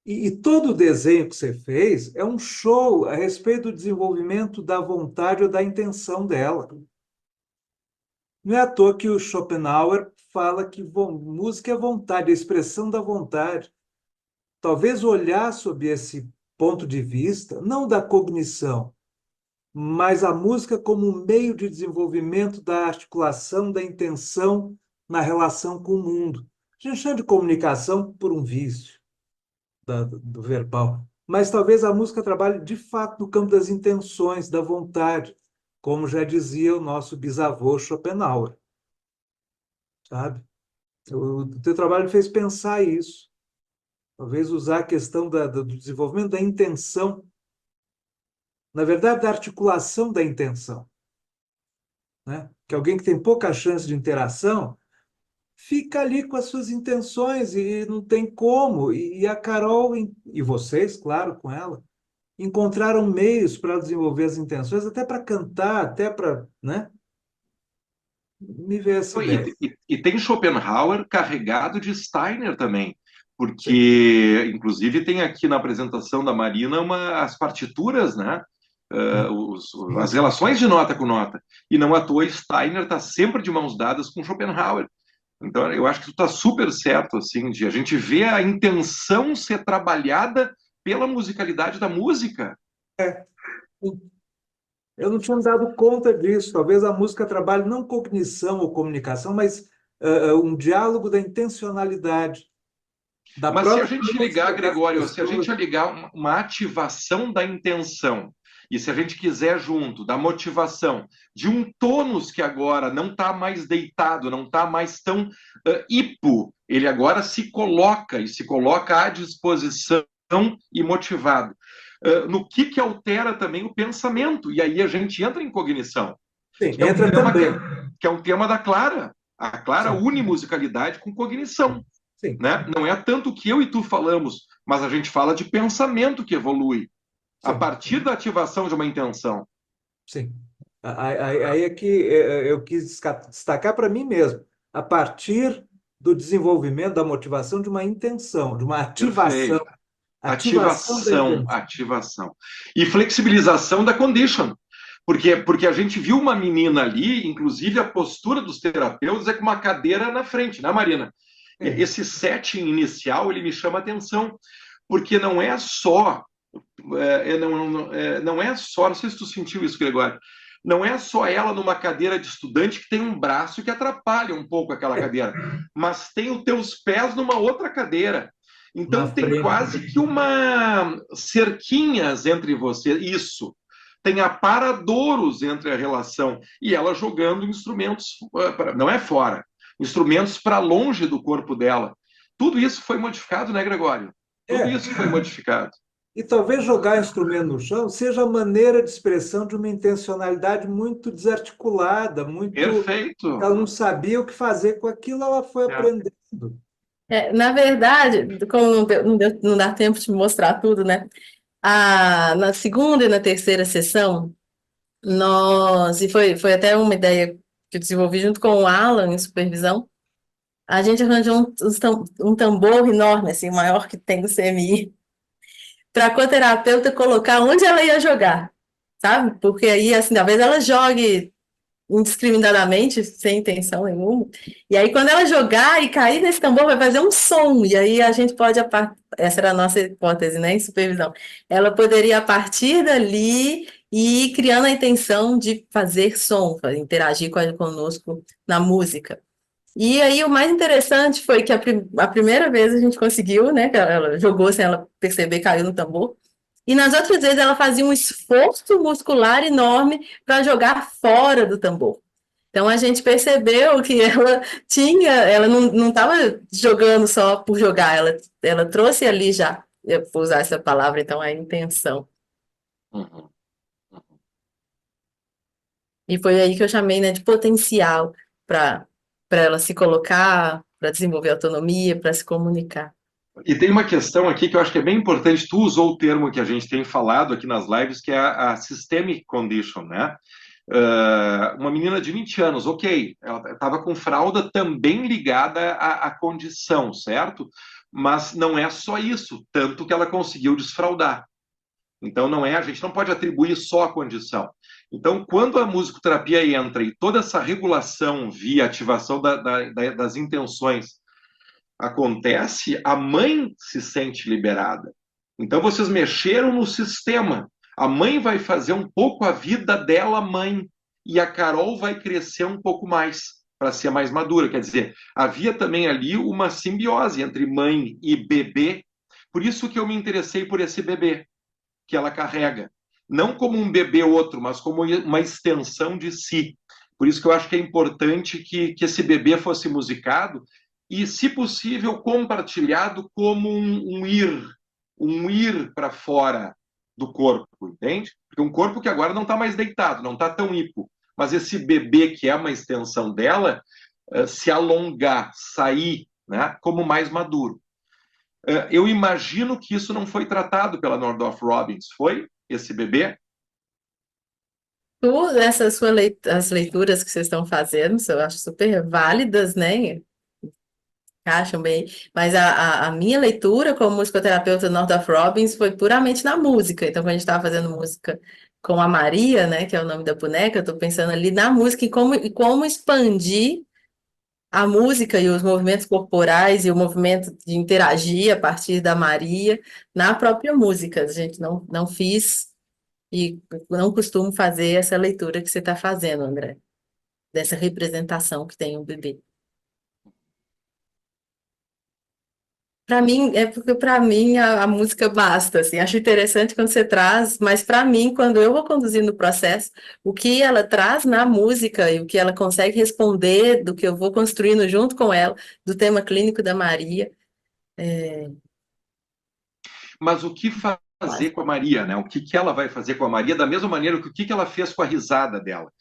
E todo o desenho que você fez é um show a respeito do desenvolvimento da vontade ou da intenção dela. Não é à toa que o Schopenhauer fala que música é vontade, a expressão da vontade. Talvez olhar sob esse ponto de vista, não da cognição, mas a música como um meio de desenvolvimento da articulação da intenção na relação com o mundo. A gente chama de comunicação por um vício do verbal, mas talvez a música trabalhe de fato no campo das intenções, da vontade, como já dizia o nosso bisavô Schopenhauer. Sabe? O teu trabalho me fez pensar isso. Talvez usar a questão do desenvolvimento da intenção na verdade, da articulação da intenção, né? Que alguém que tem pouca chance de interação fica ali com as suas intenções e não tem como. E a Carol, e vocês, claro, com ela, encontraram meios para desenvolver as intenções, até para cantar, até para, né? Me veio essa ideia. E tem Schopenhauer carregado de Steiner também, Sim. porque, inclusive, tem aqui na apresentação da Marina as partituras, né? As relações de nota com nota. E não à toa, Steiner está sempre de mãos dadas com Schopenhauer. Então, eu acho que tu está super certo, assim, de a gente ver a intenção ser trabalhada pela musicalidade da música. Eu não tinha me dado conta disso. Talvez a música trabalhe não cognição ou comunicação, mas um diálogo da intencionalidade da Mas se a própria gente música ligar, das Gregório, se a gente pessoas. ligar uma ativação da intenção, e se a gente quiser junto da motivação, de um tônus que agora não está mais deitado, não está mais tão hipo, ele agora se coloca e se coloca à disposição e motivado. No que altera também o pensamento, e aí a gente entra em cognição, Sim, que é um entra tema também. que é um tema da Clara. A Clara Sim, une musicalidade com cognição. sim, Né? Não é tanto que eu e tu falamos, mas a gente fala de pensamento que evolui a sim, partir da ativação de uma intenção. sim. Aí é que eu quis destacar para mim mesmo, a partir do desenvolvimento, da motivação de uma intenção, de uma ativação, Perfeito. ativação da intenção. Ativação. E flexibilização da condition. Porque a gente viu uma menina ali, inclusive a postura dos terapeutas é com uma cadeira na frente, né, Marina? É, Esse setting inicial, ele me chama atenção, porque não é só, não é só, não sei se tu sentiu isso, Gregório, não é só ela numa cadeira de estudante que tem um braço que atrapalha um pouco aquela cadeira, mas tem os teus pés numa outra cadeira. na Então tem frente. quase que uma cerquinhas entre você, isso. Tem aparadouros entre a relação e ela jogando instrumentos, não é fora, instrumentos para longe do corpo dela. Tudo isso foi modificado, né, Gregório? Tudo É, isso foi modificado. e talvez jogar instrumento no chão seja a maneira de expressão de uma intencionalidade muito desarticulada, muito. Perfeito. Ela não sabia o que fazer com aquilo, ela foi É. aprendendo. Na verdade, como não dá tempo de mostrar tudo, né? Na segunda e na terceira sessão, e foi até uma ideia que eu desenvolvi junto com o Alan, em supervisão, a gente arranjou um tambor enorme, assim, o maior que tem no CMI, para a coterapeuta colocar onde ela ia jogar, sabe? Porque aí, assim, talvez ela jogue indiscriminadamente, sem intenção nenhuma. E aí, quando ela jogar e cair nesse tambor, vai fazer um som. E aí a gente pode, essa era a nossa hipótese, né, em supervisão. Ela poderia, a partir dali, ir criando a intenção de fazer som, interagir conosco na música. E aí o mais interessante foi que a primeira vez a gente conseguiu, né, que ela jogou sem ela perceber, caiu no tambor. E nas outras vezes ela fazia um esforço muscular enorme para jogar fora do tambor. Então a gente percebeu que ela não estava jogando só por jogar, ela trouxe ali já, eu vou usar essa palavra, então, a intenção. Uhum. E foi aí que eu chamei, né, de potencial para ela se colocar, para desenvolver autonomia, para se comunicar. E tem uma questão aqui que eu acho que é bem importante. Tu usou o termo que a gente tem falado aqui nas lives, que é a systemic condition, né? Uma menina de 20 anos, ok, ela estava com fralda também ligada à condição, certo? Mas não é só isso, tanto que ela conseguiu desfraldar. Então, a gente não pode atribuir só a condição. Então, quando a musicoterapia entra e toda essa regulação via ativação das intenções acontece, a mãe se sente liberada. Então, vocês mexeram no sistema. A mãe vai fazer um pouco a vida dela, mãe, e a Carol vai crescer um pouco mais para ser mais madura. Quer dizer, havia também ali uma simbiose entre mãe e bebê. Por isso que eu me interessei por esse bebê que ela carrega. Não como um bebê outro, mas como uma extensão de si. Por isso que eu acho que é importante que esse bebê fosse musicado e, se possível, compartilhado como um ir para fora, do corpo, entende? Porque um corpo que agora não está mais deitado, não está tão hipo, mas esse bebê que é uma extensão dela, se alongar, sair, né, como mais maduro. Eu imagino que isso não foi tratado pela Nordhoff Robbins, foi? Esse bebê? As leituras que vocês estão fazendo, eu acho super válidas, né? Acham bem, mas a minha leitura como musicoterapeuta Nordhoff Robbins foi puramente na música. Então, quando a gente estava fazendo música com a Maria, né, que é o nome da boneca, eu estou pensando ali na música e como expandir a música e os movimentos corporais e o movimento de interagir a partir da Maria na própria música. A gente não fiz e não costumo fazer essa leitura que você está fazendo, André, dessa representação que tem o bebê. Para mim, é porque para mim a música basta, assim, acho interessante quando você traz, mas para mim, quando eu vou conduzindo o processo, o que ela traz na música e o que ela consegue responder do que eu vou construindo junto com ela, do tema clínico da Maria. Mas o que fazer com a Maria, né? O que ela vai fazer com a Maria, da mesma maneira que o que ela fez com a risada dela.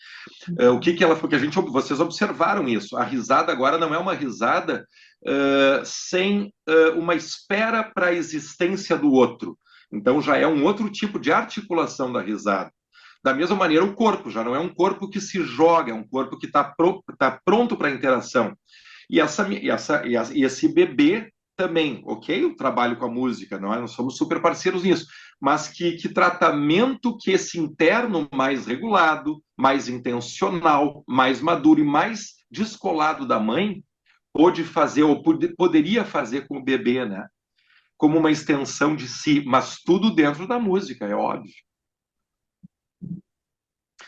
O que ela, porque vocês observaram isso, a risada agora não é uma risada sem uma espera para a existência do outro. Então já é um outro tipo de articulação da risada. Da mesma maneira, o corpo já não é um corpo que se joga, é um corpo que está pronto para a interação. E esse bebê também, ok? O trabalho com a música, nós somos super parceiros nisso, mas que tratamento que esse interno mais regulado, mais intencional, mais maduro e mais descolado da mãe pôde fazer ou poderia fazer com o bebê, né? Como uma extensão de si, mas tudo dentro da música, é óbvio.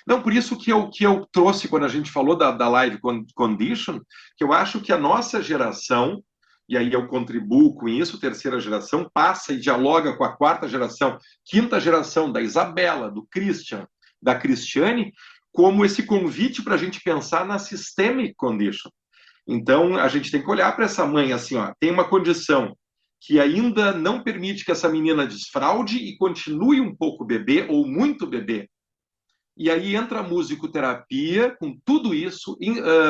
Não, por isso que eu trouxe, quando a gente falou da live condition, que eu acho que a nossa geração, e aí eu contribuo com isso, terceira geração, passa e dialoga com a quarta geração, quinta geração, da Isabela, do Christian, da Cristiane, como esse convite para a gente pensar na systemic condition. Então, a gente tem que olhar para essa mãe assim, ó, tem uma condição que ainda não permite que essa menina desfraude e continue um pouco bebê ou muito bebê. E aí entra a musicoterapia com tudo isso,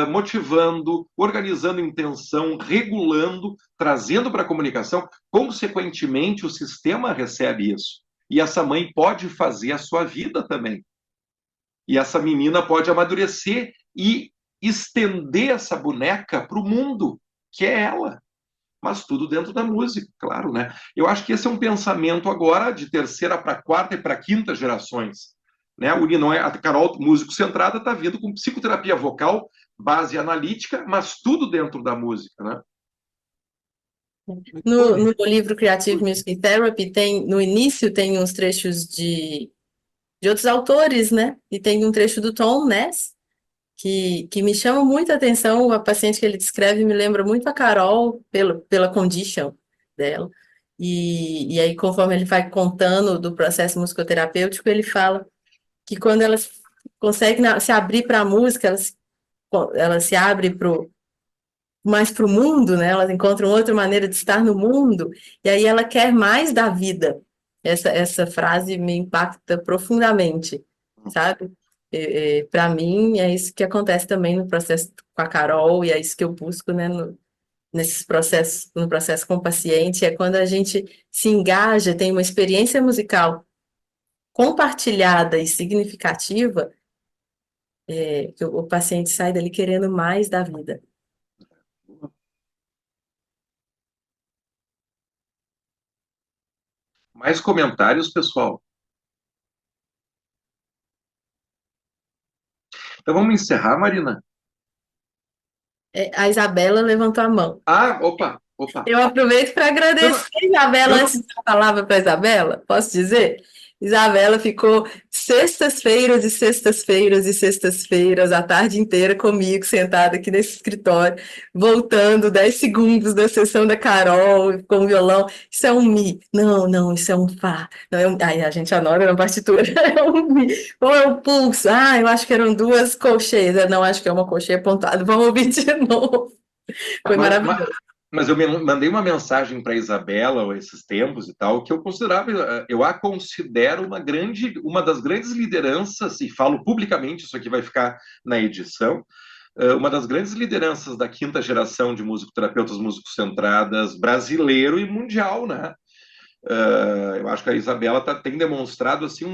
motivando, organizando intenção, regulando, trazendo para a comunicação. Consequentemente, o sistema recebe isso. E essa mãe pode fazer a sua vida também. E essa menina pode amadurecer e estender essa boneca para o mundo, que é ela. Mas tudo dentro da música, claro, né? Eu acho que esse é um pensamento agora de terceira para quarta e para quinta gerações. Né? A Carol, músico centrada, está vindo com psicoterapia vocal, base analítica, mas tudo dentro da música, né? No livro Creative Music Therapy, no início tem uns trechos de outros autores, né? E tem um trecho do Tom Ness, que me chama muita atenção. A paciente que ele descreve me lembra muito a Carol, pela condition dela. E aí, conforme ele vai contando do processo musicoterapêutico, ele fala que quando elas conseguem se abrir para a música, ela se abre mais para o mundo, né? Elas encontram outra maneira de estar no mundo, e aí ela quer mais da vida. Essa frase me impacta profundamente, sabe? Para mim, é isso que acontece também no processo com a Carol, e é isso que eu busco, né, nesses processos, no processo com o paciente, é quando a gente se engaja, tem uma experiência musical compartilhada e significativa, que o paciente sai dali querendo mais da vida. Mais comentários, pessoal? Então vamos encerrar, Marina? A Isabela levantou a mão. Ah, opa. Eu aproveito para agradecer, Isabela, antes de dar a palavra para a Isabela, posso dizer? Isabela ficou sextas-feiras e sextas-feiras e sextas-feiras, a tarde inteira comigo, sentada aqui nesse escritório, voltando 10 segundos da sessão da Carol com o violão. Isso é um Mi. Não, isso é um Fá. Não, Aí a gente anota na partitura. É um Mi. Ou é um pulso. Eu acho que eram duas colcheias. Não, acho que é uma colcheia pontuada. Vamos ouvir de novo. Foi maravilhoso. Mas eu mandei uma mensagem para a Isabela esses tempos e tal, que eu considerava, eu a considero uma das grandes lideranças, e falo publicamente, isso aqui vai ficar na edição, uma das grandes lideranças da quinta geração de musicoterapeutas músico-centradas brasileiro e mundial, né? Eu acho que a Isabela tem demonstrado assim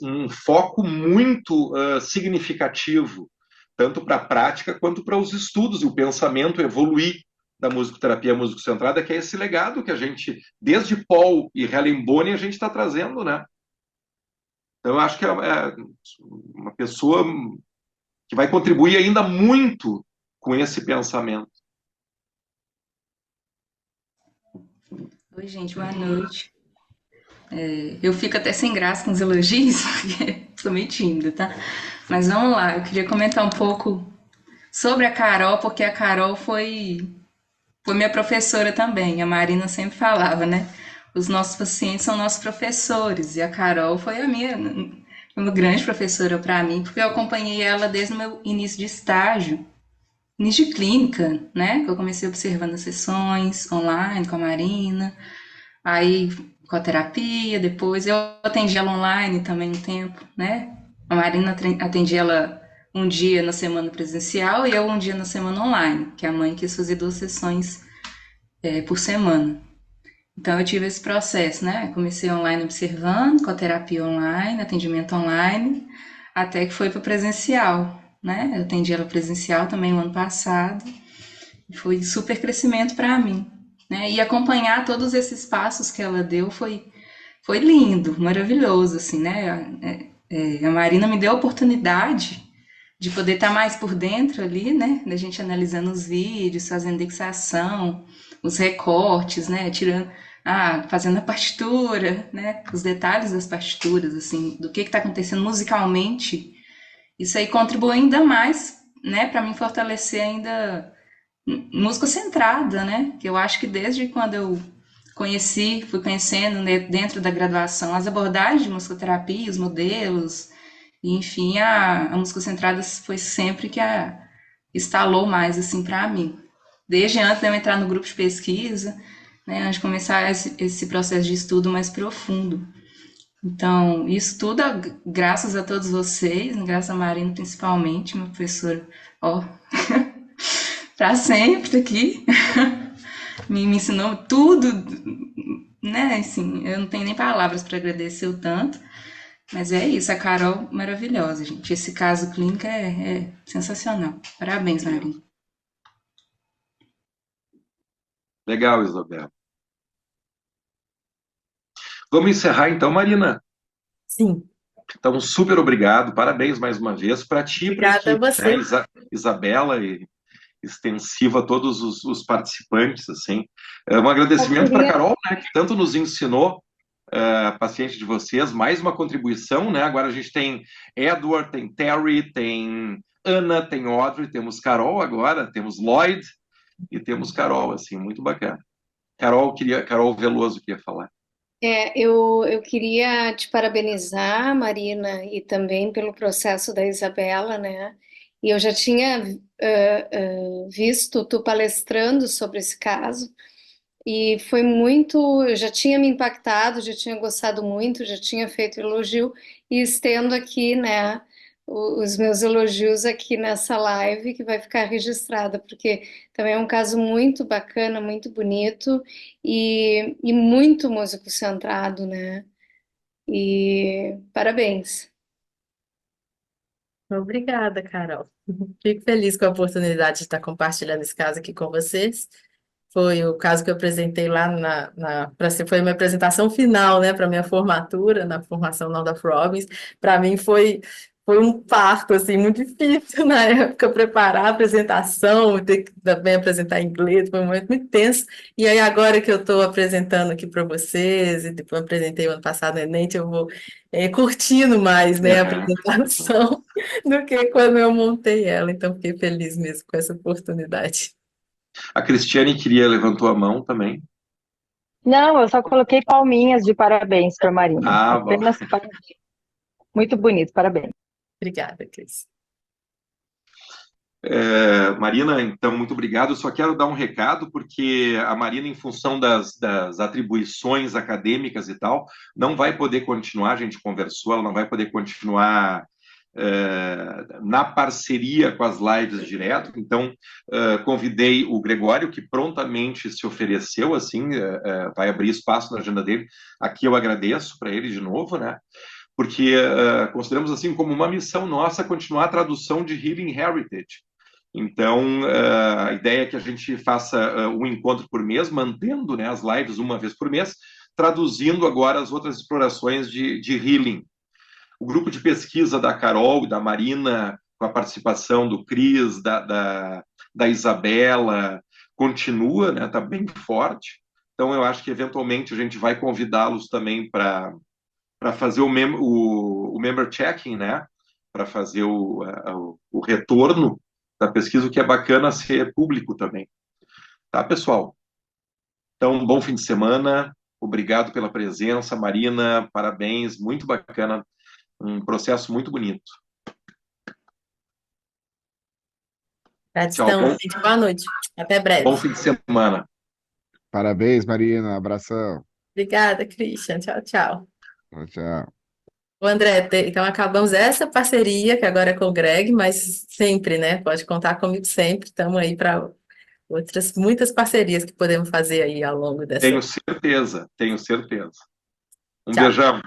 um foco muito significativo, tanto para a prática quanto para os estudos e o pensamento evoluir da musicoterapia músico-centrada, que é esse legado que a gente, desde Paul e Helen Boni, a gente está trazendo, né? Então, eu acho que é uma pessoa que vai contribuir ainda muito com esse pensamento. Oi, gente, boa noite. Eu fico até sem graça com os elogios, porque sou meio tímida, tá? Mas vamos lá, eu queria comentar um pouco sobre a Carol, porque a Carol foi minha professora também. A Marina sempre falava, né? Os nossos pacientes são nossos professores, e a Carol foi uma grande professora para mim, porque eu acompanhei ela desde o meu início de estágio, início de clínica, né? Que eu comecei observando as sessões online com a Marina, aí com a terapia, depois eu atendi ela online também um tempo, né? A Marina atendia ela um dia na semana presencial e eu um dia na semana online, que a mãe quis fazer 2 sessões por semana. Então eu tive esse processo, né? Comecei online observando, com a terapia online, atendimento online, até que foi para presencial, né? Eu atendi ela presencial também no ano passado, e foi super crescimento para mim, né? E acompanhar todos esses passos que ela deu foi lindo, maravilhoso, assim, né? A Marina me deu a oportunidade de poder estar mais por dentro ali, né? Da gente analisando os vídeos, fazendo indexação, os recortes, né? Fazendo a partitura, né? Os detalhes das partituras, assim, do que está acontecendo musicalmente. Isso aí contribui ainda mais, né? Para mim fortalecer ainda música centrada, né? Que eu acho que desde quando eu fui conhecendo, né, dentro da graduação as abordagens de musicoterapia, os modelos, e, enfim, a música centrada foi sempre que instalou mais, assim, para mim. Desde antes de eu entrar no grupo de pesquisa, né, antes de começar esse processo de estudo mais profundo. Então, isso tudo graças a todos vocês, graças a Marina principalmente, meu professor, para sempre tá aqui, me ensinou tudo, né, assim, eu não tenho nem palavras para agradecer o tanto, mas é isso, a Carol maravilhosa, gente, esse caso clínico é sensacional, parabéns, Marina. Legal, Isabela. Vamos encerrar então, Marina? Sim. Então, super obrigado, parabéns mais uma vez para ti, para a Obrigada a equipe, você. né? Isabela e extensiva a todos os participantes, assim. Um agradecimento para a Carol, né, que tanto nos ensinou, paciente de vocês, mais uma contribuição, né? Agora a gente tem Edward, tem Terry, tem Ana, tem Audrey, temos Carol agora, temos Lloyd e temos Carol, assim, muito bacana. Carol Veloso queria falar. Eu queria te parabenizar, Marina, e também pelo processo da Isabela, né? E eu já tinha visto tu palestrando sobre esse caso, e foi muito, eu já tinha me impactado, já tinha gostado muito, já tinha feito elogio, e estendo aqui, né, os meus elogios aqui nessa live, que vai ficar registrada, porque também é um caso muito bacana, muito bonito, e muito músico centrado, né? E parabéns. Obrigada, Carol. Fico feliz com a oportunidade de estar compartilhando esse caso aqui com vocês. Foi o caso que eu apresentei lá foi a minha apresentação final, né, para minha formatura, na formação Nalda Robbins. Para mim foi um parto, assim, muito difícil na época preparar a apresentação, ter que também apresentar em inglês, foi um momento muito tenso. E aí agora que eu estou apresentando aqui para vocês, e depois apresentei o ano passado no Enem, eu vou curtindo mais, né, a apresentação do que quando eu montei ela. Então fiquei feliz mesmo com essa oportunidade. A Cristiane levantou a mão também. Não, eu só coloquei palminhas de parabéns para a Marina. Bom. Apenas parabéns. Muito bonito, parabéns. Obrigada, Cris. Marina, então, muito obrigado. Eu só quero dar um recado, porque a Marina, em função das atribuições acadêmicas e tal, não vai poder continuar, a gente conversou, ela não vai poder continuar na parceria com as lives direto. Então, convidei o Gregório, que prontamente se ofereceu, assim, vai abrir espaço na agenda dele. Aqui eu agradeço para ele de novo, né? Porque consideramos assim como uma missão nossa continuar a tradução de Healing Heritage. Então, a ideia é que a gente faça um encontro por mês, mantendo, né, as lives uma vez por mês, traduzindo agora as outras explorações de healing. O grupo de pesquisa da Carol e da Marina, com a participação do Cris, da Isabela, continua, né, está bem forte. Então, eu acho que, eventualmente, a gente vai convidá-los também para fazer o member checking, né, para fazer o retorno da pesquisa, o que é bacana ser público também. Tá, pessoal? Então, bom fim de semana, obrigado pela presença, Marina, parabéns, muito bacana, um processo muito bonito. Gratidão, gente. Boa noite. Até breve. Bom fim de semana. Parabéns, Marina. Abração. Obrigada, Christian. Tchau, tchau. Tchau, tchau. O André, então acabamos essa parceria, que agora é com o Greg, mas sempre, né? Pode contar comigo sempre. Estamos aí para outras, muitas parcerias que podemos fazer aí ao longo dessa. Tenho certeza, tenho certeza. Um Tchau. beijão.